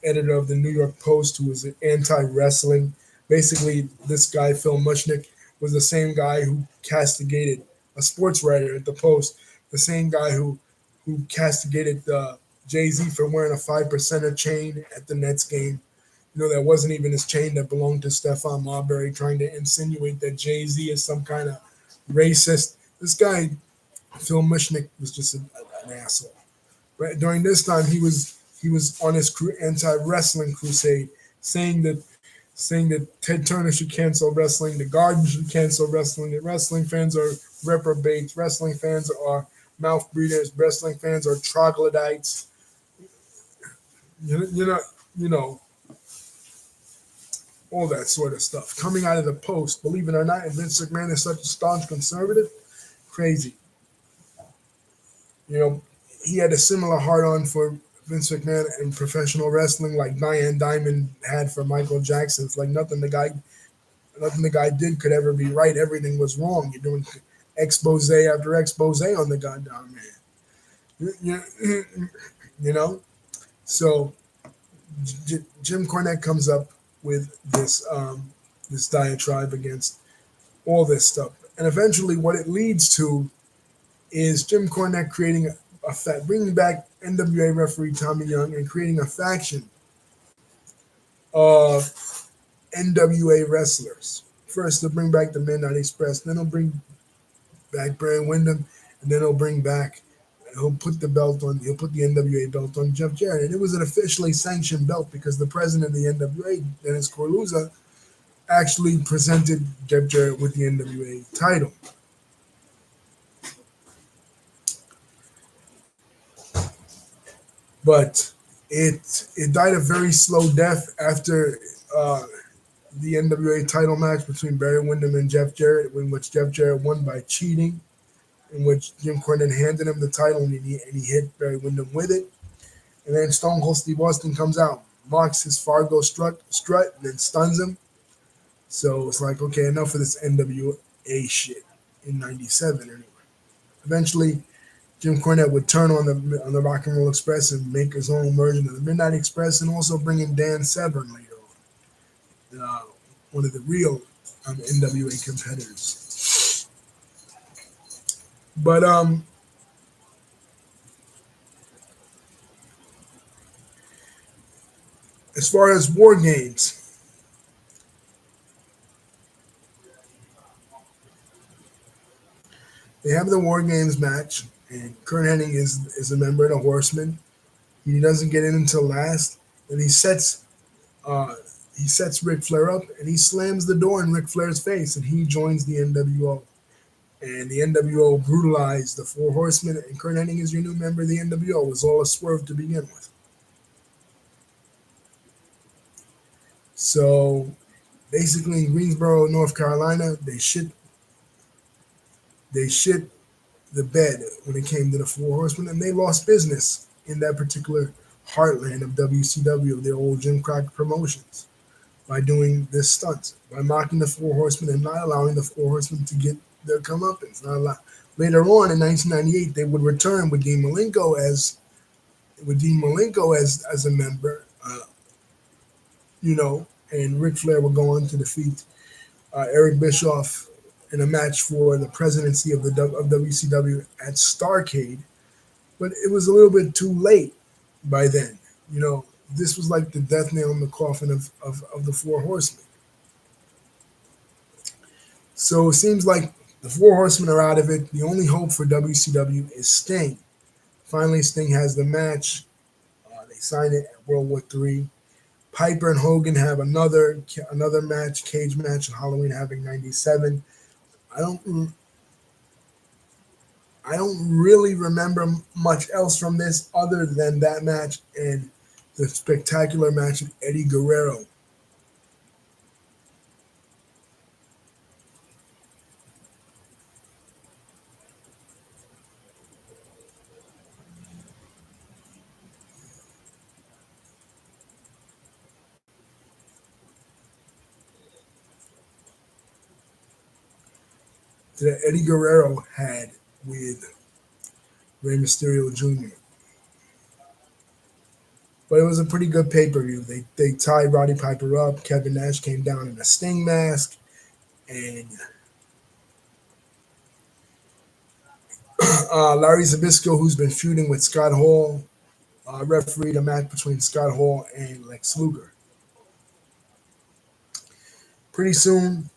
editor of the New York Post, who was anti-wrestling. Basically, this guy, Phil Mushnick, was the same guy who castigated a sports writer at the Post, the same guy who castigated Jay-Z for wearing a 5% chain at the Nets game. That wasn't even his chain that belonged to Stephon Marbury, trying to insinuate that Jay-Z is some kind of racist. This guy, Phil Mushnick, was just an asshole. Right? During this time, he was on his anti-wrestling crusade, saying that Ted Turner should cancel wrestling, the Garden should cancel wrestling, that wrestling fans are reprobates, wrestling fans are mouth breathers, wrestling fans are troglodytes. All that sort of stuff coming out of the Post. Believe it or not, and Vince McMahon is such a staunch conservative, crazy. He had a similar hard-on for Vince McMahon in professional wrestling, like Diane Diamond had for Michael Jackson. It's like nothing the guy did could ever be right. Everything was wrong. You're doing expose after expose on the goddamn man. So Jim Cornette comes up with this diatribe against all this stuff. And eventually, what it leads to is Jim Cornette creating bringing back NWA referee Tommy Young and creating a faction of NWA wrestlers. First, they'll bring back the Midnight Express, then they'll bring back Barry Windham, and then he'll put the NWA belt on Jeff Jarrett. And it was an officially sanctioned belt because the president of the NWA, Dennis Corluza, actually presented Jeff Jarrett with the NWA title. But it died a very slow death after the NWA title match between Barry Windham and Jeff Jarrett, in which Jeff Jarrett won by cheating, in which Jim Cornette handed him the title and he hit Barry Windham with it. And then Stone Cold Steve Austin comes out, mocks his Fargo strut, and then stuns him. So it's like, okay, enough of this NWA shit in '97 anyway. Eventually, Jim Cornette would turn on the Rock and Roll Express and make his own version of the Midnight Express, and also bring in Dan Severn later on, one of the real NWA competitors. But as far as War Games, they have the War Games match, and Curt Hennig is a member of the Horsemen. He doesn't get in until last, and he sets Ric Flair up, and he slams the door in Ric Flair's face, and he joins the NWO. And the NWO brutalized the Four Horsemen, and Curt Hennig is your new member of the NWO. It was all a swerve to begin with. So basically, in Greensboro, North Carolina, they shit the bed when it came to the Four Horsemen, and they lost business in that particular heartland of WCW, their old Jim Crockett Promotions, by doing this stunt, by mocking the Four Horsemen and not allowing the Four Horsemen to get their comeuppance. Later on in 1998, they would return with Dean Malenko as a member, and Ric Flair would go on to defeat Eric Bischoff in a match for the presidency of WCW at Starrcade, but it was a little bit too late by then. This was like the death nail in the coffin of the Four Horsemen. So it seems like the Four Horsemen are out of it. The only hope for WCW is Sting. Finally, Sting has the match. They sign it at World War III. Piper and Hogan have another match, cage match on Halloween Havoc '97. I don't really remember much else from this other than that match and the spectacular match of Eddie Guerrero. That Eddie Guerrero had with Rey Mysterio Jr. But it was a pretty good pay-per-view. They tied Roddy Piper up. Kevin Nash came down in a Sting mask, and Larry Zbyszko, who's been feuding with Scott Hall, refereed a match between Scott Hall and Lex Luger. Pretty soon,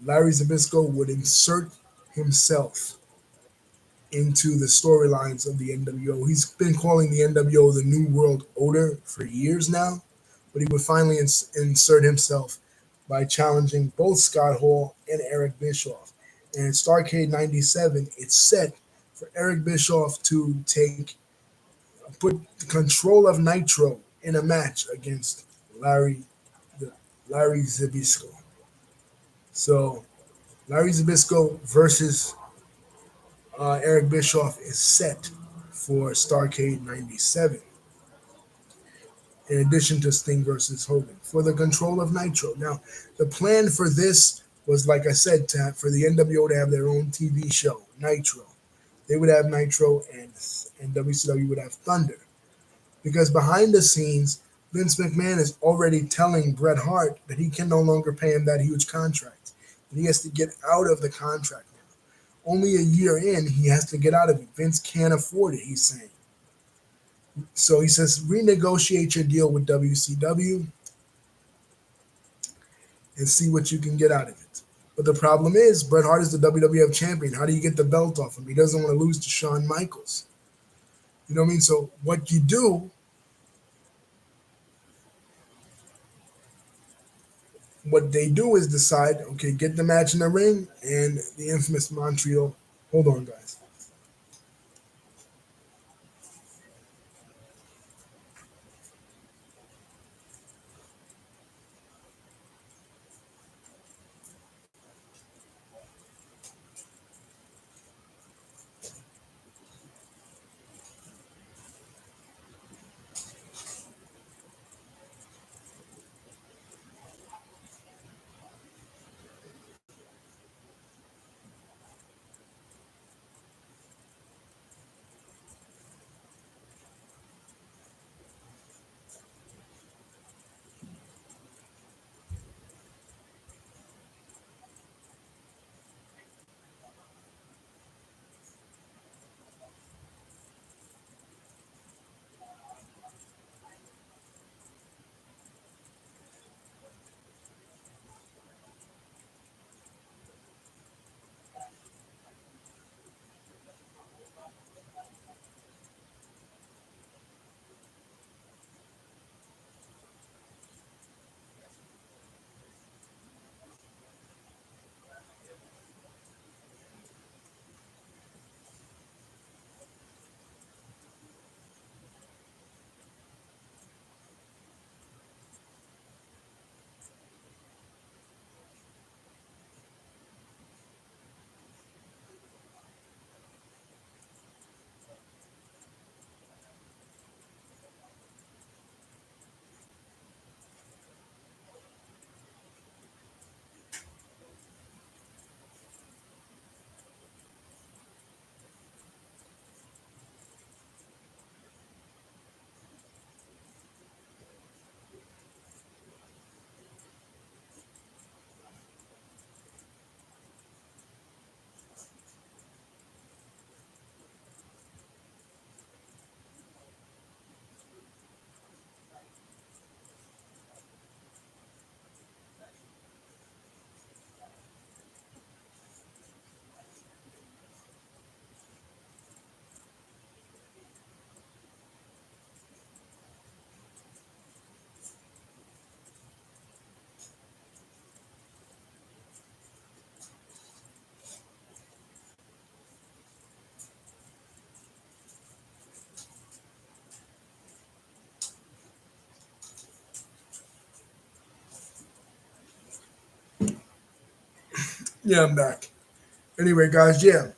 Larry Zbyszko would insert himself into the storylines of the NWO. He's been calling the NWO the New World Order for years now, but he would finally insert himself by challenging both Scott Hall and Eric Bischoff. And Starrcade '97, it's set for Eric Bischoff to put control of Nitro in a match against Larry Zbyszko. So Larry Zbyszko versus Eric Bischoff is set for Starrcade '97. In addition to Sting versus Hogan for the control of Nitro. Now, the plan for this was, like I said, for the NWO to have their own TV show, Nitro. They would have Nitro, and WCW would have Thunder. Because behind the scenes, Vince McMahon is already telling Bret Hart that he can no longer pay him that huge contract. And he has to get out of the contract now. Only a year in, he has to get out of it. Vince can't afford it, he's saying. So he says, renegotiate your deal with WCW and see what you can get out of it. But the problem is, Bret Hart is the WWF champion. How do you get the belt off him? He doesn't want to lose to Shawn Michaels. You know what I mean? So what you do, what they do is decide, okay, get the match in the ring and the infamous Montreal. Hold on, guys. Yeah, I'm back. Anyway, guys, yeah.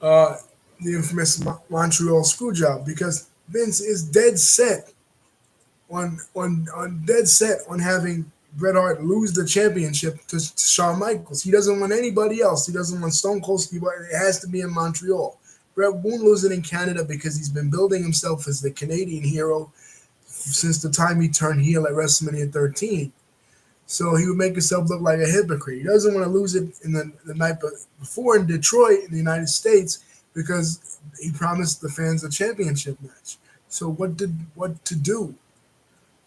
Uh, the infamous Montreal Screwjob, because Vince is dead set on dead set on having Bret Hart lose the championship to Shawn Michaels. He doesn't want anybody else. He doesn't want Stone Cold Steve Austin. It has to be in Montreal. Bret won't lose it in Canada because he's been building himself as the Canadian hero since the time he turned heel at WrestleMania 13. So he would make himself look like a hypocrite. He doesn't want to lose it in the night before in Detroit in the United States because he promised the fans a championship match. So what to do?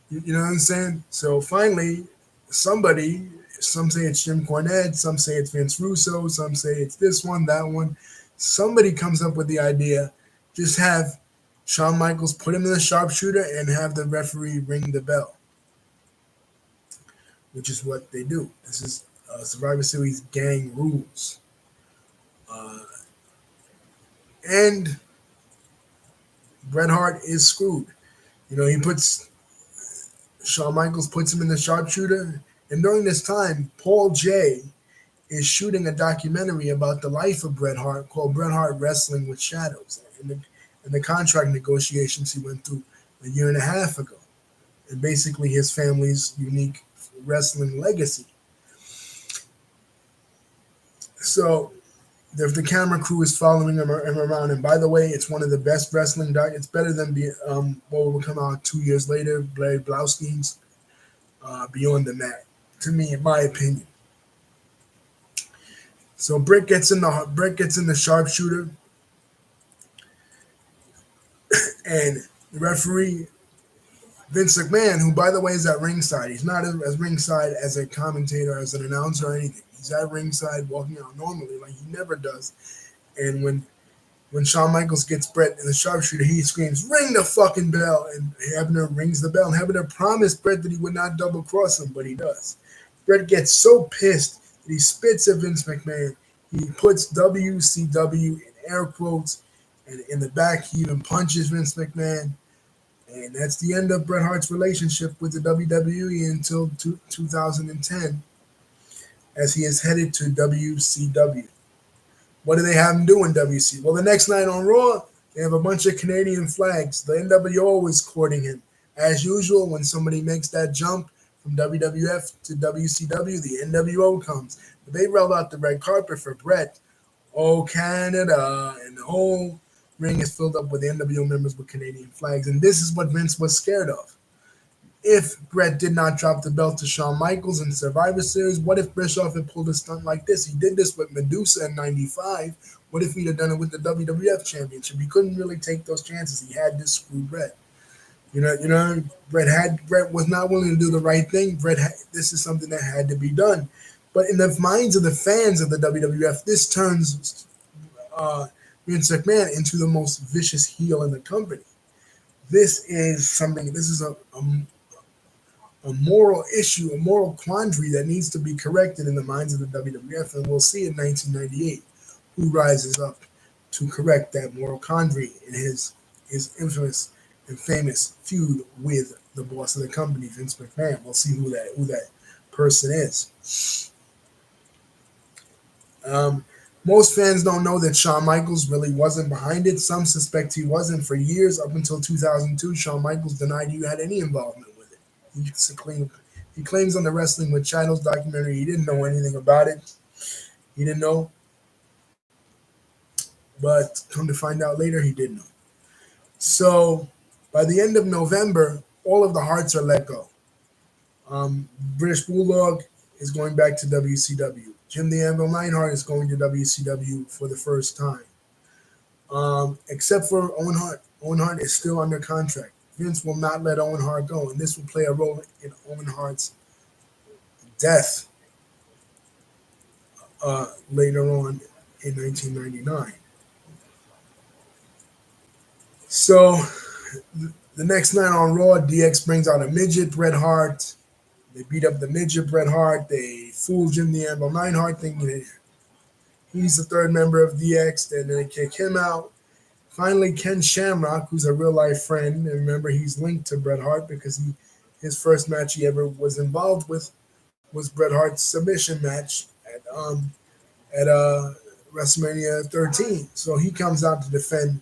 You know what I'm saying? So finally, somebody, some say it's Jim Cornette, some say it's Vince Russo, some say it's this one, that one. Somebody comes up with the idea, just have Shawn Michaels put him in the sharpshooter and have the referee ring the bell, which is what they do. This is Survivor Series gang rules. Uh, and Bret Hart is screwed. You know, Shawn Michaels puts him in the sharpshooter. And during this time, Paul J is shooting a documentary about the life of Bret Hart called Bret Hart Wrestling with Shadows and the contract negotiations he went through a year and a half ago, and basically his family's unique wrestling legacy. So the camera crew is following him around. And by the way, it's one of the best wrestling It's better than what will come out 2 years later, Blair Blaustein's Beyond the Mat. To me, in my opinion. So Brett gets in the sharpshooter, and the referee Vince McMahon, who by the way is at ringside. He's not as ringside as a commentator, as an announcer, or anything. He's at ringside walking out normally, like he never does. And when Shawn Michaels gets Brett in the sharpshooter, he screams, "Ring the fucking bell!" And Hebner rings the bell. And Hebner promised Brett that he would not double cross him, but he does. Brett gets so pissed that he spits at Vince McMahon. He puts WCW in air quotes, and in the back, he even punches Vince McMahon. And that's the end of Bret Hart's relationship with the WWE until 2010, as he is headed to WCW. What do they have him do in WC? Well, the next night on Raw, they have a bunch of Canadian flags. The NWO is courting him. As usual, when somebody makes that jump from WWF to WCW, the NWO comes. But they rolled out the red carpet for Bret. Oh, Canada. And the whole ring is filled up with NWO members with Canadian flags. And this is what Vince was scared of. If Bret did not drop the belt to Shawn Michaels in Survivor Series, what if Bischoff had pulled a stunt like this? He did this with Medusa in '95. What if he'd have done it with the WWF Championship? He couldn't really take those chances. He had to screw Bret. Bret was not willing to do the right thing. This is something that had to be done. But in the minds of the fans of the WWF, this turns Vince McMahon into the most vicious heel in the company. This is a moral issue, a moral quandary that needs to be corrected in the minds of the WWF, and we'll see in 1998 who rises up to correct that moral quandary in his infamous and famous feud with the boss of the company, Vince McMahon. We'll see who that person is. Most fans don't know that Shawn Michaels really wasn't behind it. Some suspect he wasn't. For years, up until 2002, Shawn Michaels denied he had any involvement with it. He claims on the Wrestling with Shadows documentary he didn't know anything about it. He didn't know. But come to find out later, he did know. So by the end of November, all of the Harts are let go. British Bulldog is going back to WCW. Jim the Anvil Neidhart is going to WCW for the first time. Except for Owen Hart. Owen Hart is still under contract. Vince will not let Owen Hart go, and this will play a role in Owen Hart's death later on in 1999. So the next night on Raw, DX brings out a midget, Bret Hart. They beat up the midget, Bret Hart. They fool Jim the Anvil Neidhart, thinking that he's the third member of DX. Then they kick him out. Finally, Ken Shamrock, who's a real-life friend, and remember, he's linked to Bret Hart because his first match he ever was involved with was Bret Hart's submission match at WrestleMania 13. So he comes out to defend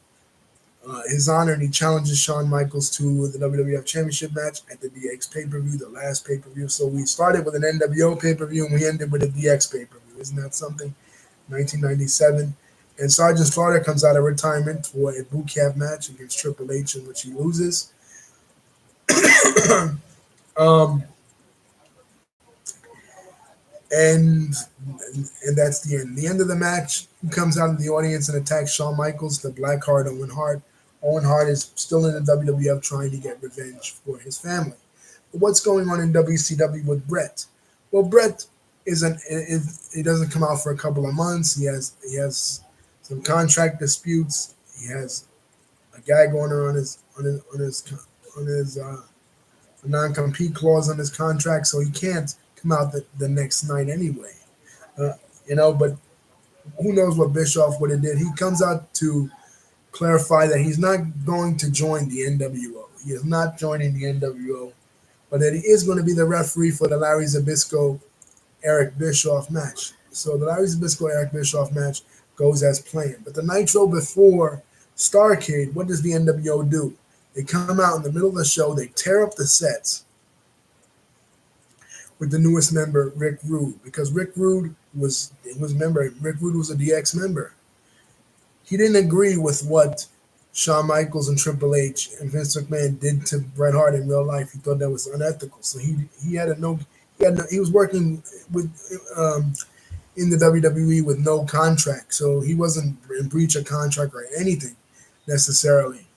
his honor, and he challenges Shawn Michaels to the WWF Championship match at the DX pay-per-view, the last pay-per-view. So we started with an NWO pay-per-view, and we ended with a DX pay-per-view. Isn't that something? 1997. And Sergeant Slaughter comes out of retirement for a boot camp match against Triple H, in which he loses. And that's the end. The end of the match, he comes out of the audience and attacks Shawn Michaels, the Blackheart Owen Hart. Owen Hart is still in the WWF trying to get revenge for his family. But what's going on in WCW with Bret? Well, Bret he doesn't come out for a couple of months. He has some contract disputes. He has a gag order on his non-compete clause on his contract, so he can't come out the next night anyway. But who knows what Bischoff would have did. He comes out to clarify that he's not going to join the NWO. He is not joining the NWO, but that he is going to be the referee for the Larry Zbyszko Eric Bischoff match. So the Larry Zbyszko Eric Bischoff match goes as planned. But the Nitro before Starrcade, what does the NWO do? They come out in the middle of the show, they tear up the sets. with the newest member, Rick Rude, because Rick Rude was member. Rick Rude was a DX member. He didn't agree with what Shawn Michaels and Triple H and Vince McMahon did to Bret Hart in real life. He thought that was unethical. So he had a no he was working with in the WWE with no contract. So he wasn't in breach of contract or anything necessarily.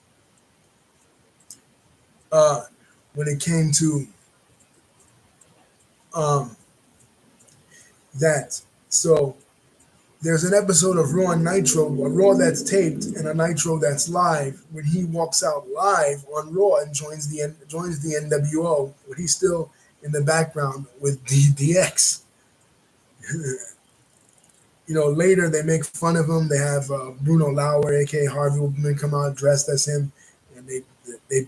Uh, when it came to um, that, so there's an episode of Raw and Nitro, a Raw that's taped and a Nitro that's live. When he walks out live on Raw and joins the NWO, but he's still in the background with DX. Later they make fun of him. They have Bruno Lauer, aka Harvey Whippleman, come out dressed as him, and they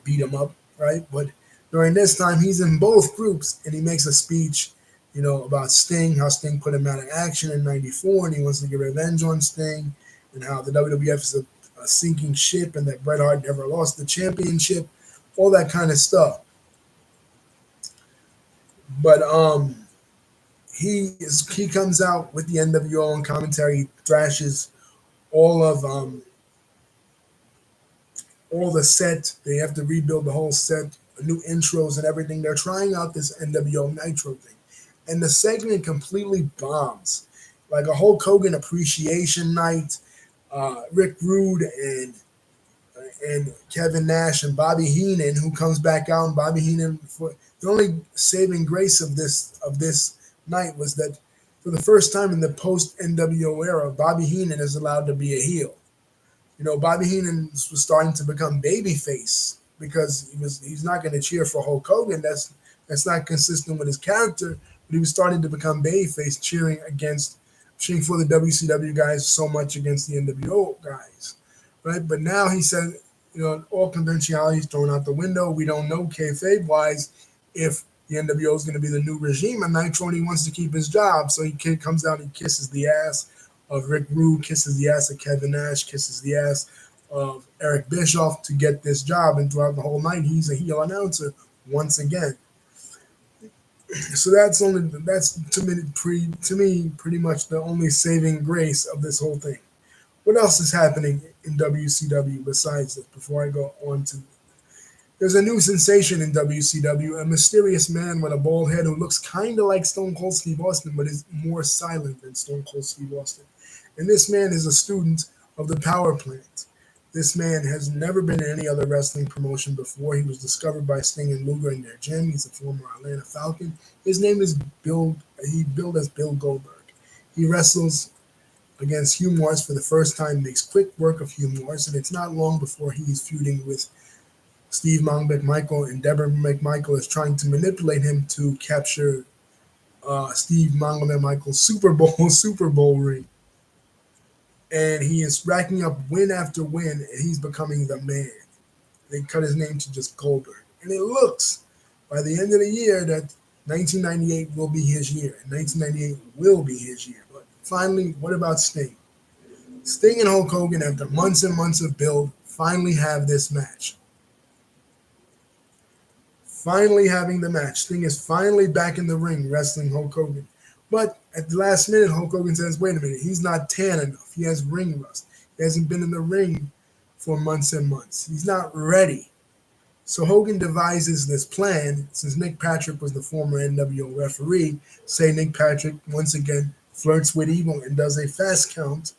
beat him up, right? But during this time, he's in both groups, and he makes a speech, about Sting, how Sting put him out of action in '94, and he wants to get revenge on Sting, and how the WWF is a sinking ship, and that Bret Hart never lost the championship, all that kind of stuff. But he comes out with the NWO on commentary, thrashes all of all the set. They have to rebuild the whole set, new intros and everything. They're trying out this NWO Nitro thing, and the segment completely bombs. Like a Hulk Hogan appreciation night, Rick Rude and Kevin Nash and Bobby Heenan, who comes back out. And Bobby Heenan, for the only saving grace of this night was that for the first time in the post NWO era, Bobby Heenan is allowed to be a heel. Bobby Heenan was starting to become babyface because he's not going to cheer for Hulk Hogan. That's not consistent with his character. But he was starting to become babyface, cheering for the WCW guys so much against the NWO guys, right? But now he said, all conventionalities thrown out the window. We don't know kayfabe wise if the NWO is going to be the new regime, and Nitro, and he wants to keep his job. So he comes out and kisses the ass of Rick Rude, kisses the ass of Kevin Nash, kisses the ass of Eric Bischoff to get this job. And throughout the whole night, he's a heel announcer once again. So that's to me pretty much the only saving grace of this whole thing. What else is happening in WCW besides this? Before I go on to, there's a new sensation in WCW, a mysterious man with a bald head who looks kind of like Stone Cold Steve Austin, but is more silent than Stone Cold Steve Austin. And this man is a student of the Power Plant. This man has never been in any other wrestling promotion before. He was discovered by Sting and Luger in their gym. He's a former Atlanta Falcon. His name is Bill. He billed as Bill Goldberg. He wrestles against Hugh Morris for the first time, makes quick work of Hugh Morris, and it's not long before he's feuding with Steve McMichael, and Deborah McMichael is trying to manipulate him to capture Steve McMichael's Super Bowl ring. And he is racking up win after win, and he's becoming the man. They cut his name to just Goldberg. And it looks, by the end of the year, that 1998 will be his year. And 1998 will be his year. But finally, what about Sting? Sting and Hulk Hogan, after months and months of build, finally have this match. Finally having the match. Sting is finally back in the ring wrestling Hulk Hogan. But at the last minute, Hulk Hogan says, wait a minute, he's not tan enough. He has ring rust. He hasn't been in the ring for months and months. He's not ready. So Hogan devises this plan, since Nick Patrick was the former NWO referee, say Nick Patrick, once again, flirts with Evil and does a fast count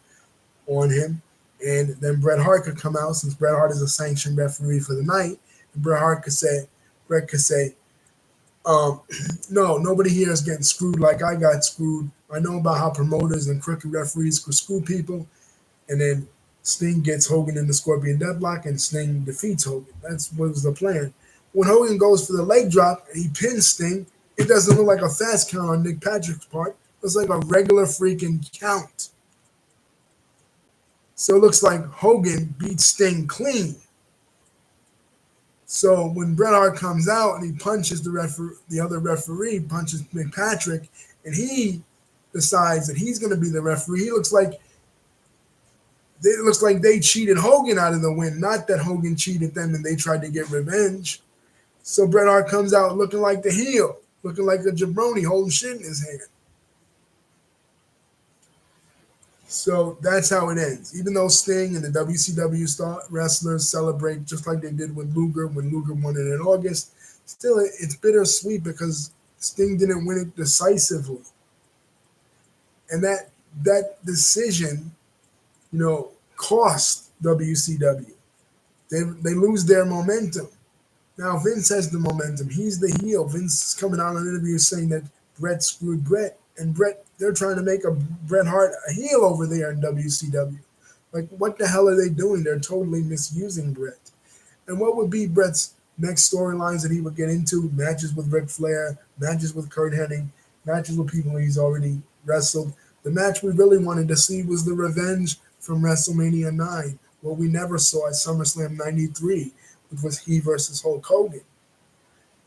on him. And then Bret Hart could come out, since Bret Hart is a sanctioned referee for the night. And Bret could say, no, nobody here is getting screwed like I got screwed. I know about how promoters and crooked referees could screw people. And then Sting gets Hogan in the Scorpion Deathlock, and Sting defeats Hogan. That's what was the plan. When Hogan goes for the leg drop and he pins Sting, it doesn't look like a fast count on Nick Patrick's part. It's like a regular freaking count. So it looks like Hogan beats Sting clean. So when Bret Hart comes out and he punches the other referee, punches Nick Patrick, and he decides that he's going to be the referee, it looks like they cheated Hogan out of the win, not that Hogan cheated them and they tried to get revenge. So Bret Hart comes out looking like the heel. looking like a jabroni holding shit in his hand. So that's how it ends. Even though Sting and the WCW wrestlers celebrate just like they did with Luger when Luger won it in August, still it's bittersweet because Sting didn't win it decisively. And that decision, cost WCW. They lose their momentum. Now Vince has the momentum. He's the heel. Vince is coming out on interviews saying that Bret screwed Bret, and they're trying to make a Bret Hart a heel over there in WCW. Like, what the hell are they doing? They're totally misusing Bret. And what would be Bret's next storylines that he would get into? Matches with Ric Flair, matches with Curt Hennig, matches with people he's already wrestled. The match we really wanted to see was the revenge from WrestleMania 9, what we never saw at SummerSlam 93, which was he versus Hulk Hogan.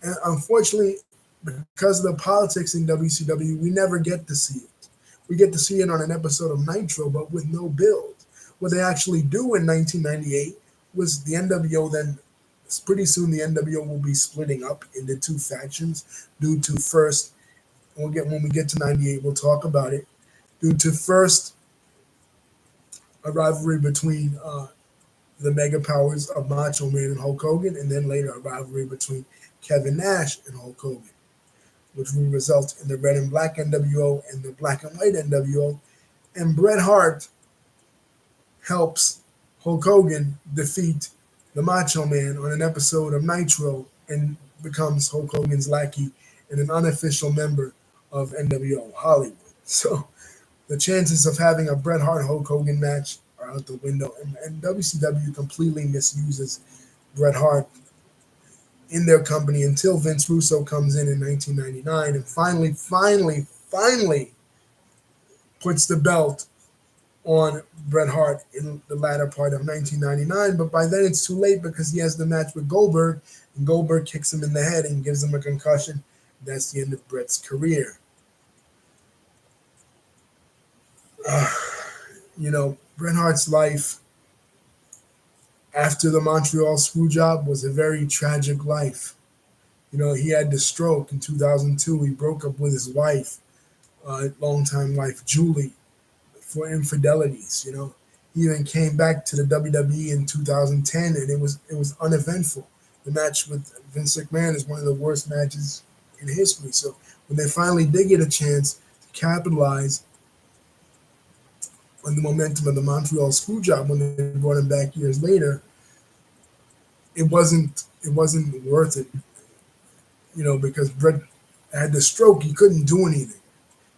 And unfortunately, because of the politics in WCW, we never get to see it. We get to see it on an episode of Nitro, but with no build. What they actually do in 1998 was the NWO then, pretty soon the NWO will be splitting up into two factions due to first, when we get to 98, we'll talk about it, due to first a rivalry between the mega powers of Macho Man and Hulk Hogan, and then later a rivalry between Kevin Nash and Hulk Hogan, which will result in the red and black NWO and the black and white NWO. And Bret Hart helps Hulk Hogan defeat the Macho Man on an episode of Nitro and becomes Hulk Hogan's lackey and an unofficial member of NWO Hollywood. So the chances of having a Bret Hart Hulk Hogan match are out the window, and WCW completely misuses Bret Hart in their company until Vince Russo comes in 1999 and finally puts the belt on Bret Hart in the latter part of 1999. But by then it's too late because he has the match with Goldberg, and Goldberg kicks him in the head and gives him a concussion. That's the end of Bret's career. Bret Hart's life after the Montreal Screwjob was a very tragic life. He had the stroke in 2002. He broke up with his wife, longtime wife, Julie, for infidelities. He even came back to the WWE in 2010, and it was uneventful. The match with Vince McMahon is one of the worst matches in history. So when they finally did get a chance to capitalize on the momentum of the Montreal Screwjob when they brought him back years later, it wasn't worth it. Because Bret had the stroke, he couldn't do anything.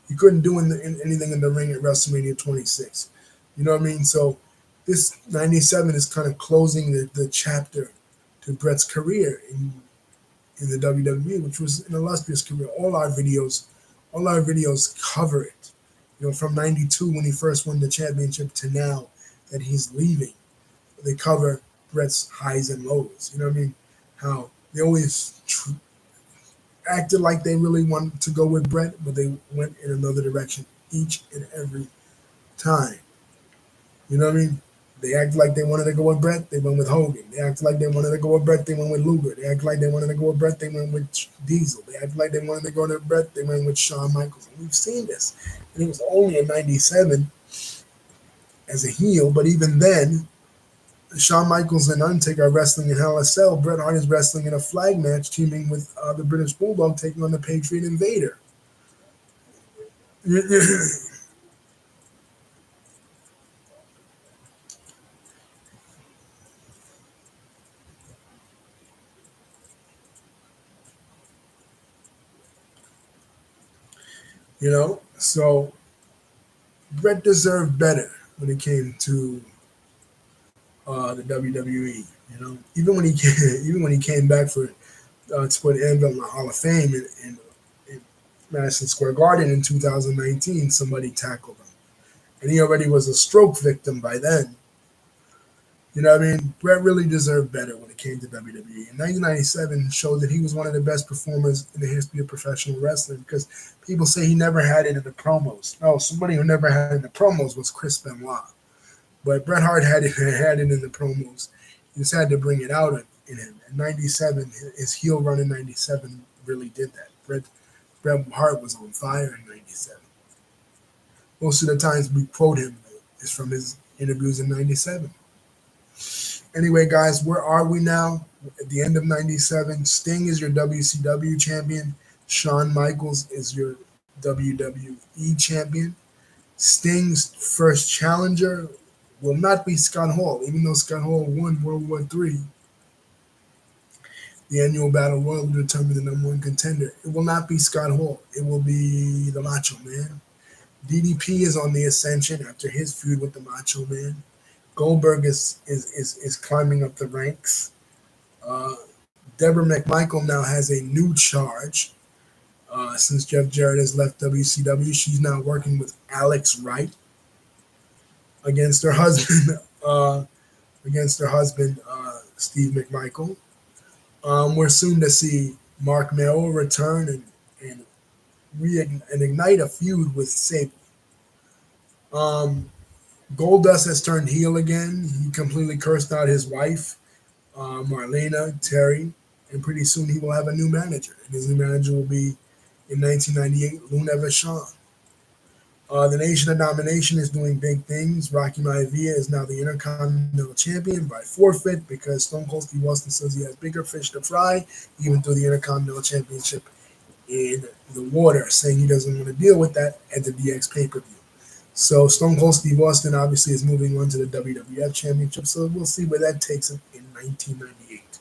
He couldn't do anything in the ring at WrestleMania 26. You know what I mean? So this 97 is kind of closing the chapter to Bret's career in the WWE, which was an illustrious career. All our videos cover it. From 92 when he first won the championship to now that he's leaving. They cover Bret's highs and lows. You know what I mean? How they always acted like they really wanted to go with Bret, but they went in another direction each and every time. You know what I mean? They acted like they wanted to go with Bret, they went with Hogan. They acted like they wanted to go with Bret, they went with Luger. They acted like they wanted to go with Bret, they went with Diesel. They acted like they wanted to go with Bret, they went with Shawn Michaels. And we've seen this. And it was only in 97 as a heel, but even then, Shawn Michaels and Undertaker are wrestling in Hell in a Cell. Bret Hart is wrestling in a flag match, teaming with the British Bulldog, taking on the Patriot Invader. So Bret deserved better when it came to the WWE. Even when he came back for to put Anvil in the Hall of Fame in Madison Square Garden in 2019, somebody tackled him, and he already was a stroke victim by then. You know what I mean? Bret really deserved better when it came to WWE. And 1997 showed that he was one of the best performers in the history of professional wrestling because people say he never had it in the promos. No, somebody who never had it in the promos was Chris Benoit. But Bret Hart had it in the promos. He just had to bring it out in him. And 97, his heel run in 97 really did that. Bret Hart was on fire in '97. Most of the times we quote him is from his interviews in '97. Anyway, guys, where are we now? At the end of '97, Sting is your WCW champion. Shawn Michaels is your WWE champion. Sting's first challenger will not be Scott Hall, even though Scott Hall won World War III. The annual battle royal will determine the number one contender. It will not be Scott Hall. It will be the Macho Man. DDP is on the ascension after his feud with the Macho Man. Goldberg is climbing up the ranks. Deborah McMichael now has a new charge. Since Jeff Jarrett has left WCW, she's now working with Alex Wright against her husband, Steve McMichael. We're soon to see Mark Merrill return and ignite a feud with Sable. Goldust has turned heel again. He completely cursed out his wife, Marlena Terry, and pretty soon he will have a new manager. And his new manager will be, in 1998, Luna Vachon. The Nation of Domination is doing big things. Rocky Maivia is now the Intercontinental Champion by forfeit because Stone Cold Steve Austin says he has bigger fish to fry, even through the Intercontinental Championship in the water, saying he doesn't want to deal with that at the DX pay-per-view. So Stone Cold Steve Austin obviously is moving on to the WWF Championship, so we'll see where that takes him in 1998.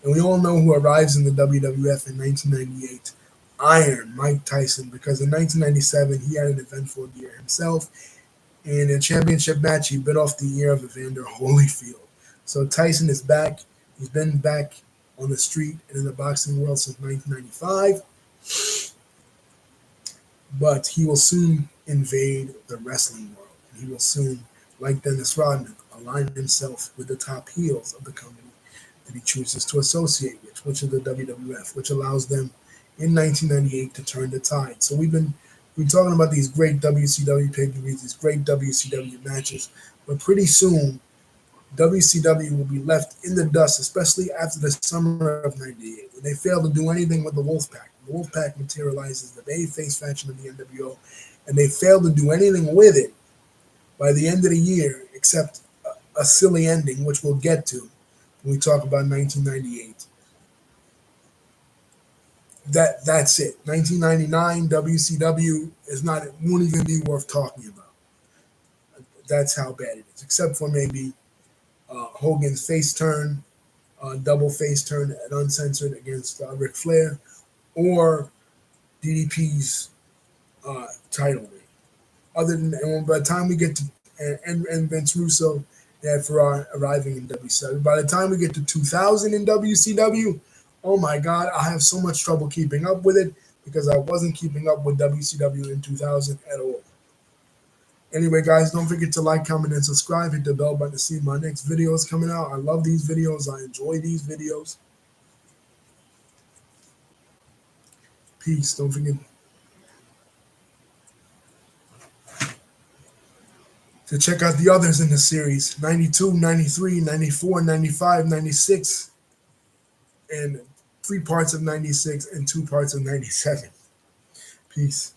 And we all know who arrives in the WWF in 1998. Iron Mike Tyson, because in 1997 he had an eventful year himself. In a championship match, he bit off the ear of Evander Holyfield. So Tyson is back. He's been back on the street and in the boxing world since 1995. But he will soon invade the wrestling world. And he will soon, like Dennis Rodman, align himself with the top heels of the company that he chooses to associate with, which is the WWF, which allows them in 1998 to turn the tide. So we've been talking about these great WCW pay-per-views, these great WCW matches, but pretty soon WCW will be left in the dust, especially after the summer of '98, when they failed to do anything with the Wolfpack. The Wolfpack materializes the babyface faction of the NWO, and they failed to do anything with it by the end of the year, except a silly ending, which we'll get to when we talk about 1998. That's it. 1999 WCW won't even be worth talking about. That's how bad it is, except for maybe Hogan's face turn, double face turn at Uncensored against Ric Flair, or DDP's title reign. Other than and by the time we get to and Vince Russo, and Ferrari arriving in WCW. By the time we get to 2000 in WCW, oh my God, I have so much trouble keeping up with it because I wasn't keeping up with WCW in 2000 at all. Anyway, guys, don't forget to like, comment, and subscribe. Hit the bell button to see my next videos coming out. I love these videos. I enjoy these videos. Peace. Don't forget to check out the others in the series, 92, 93, 94, 95, 96, and 3 parts of 96 and 2 parts of 97. Peace.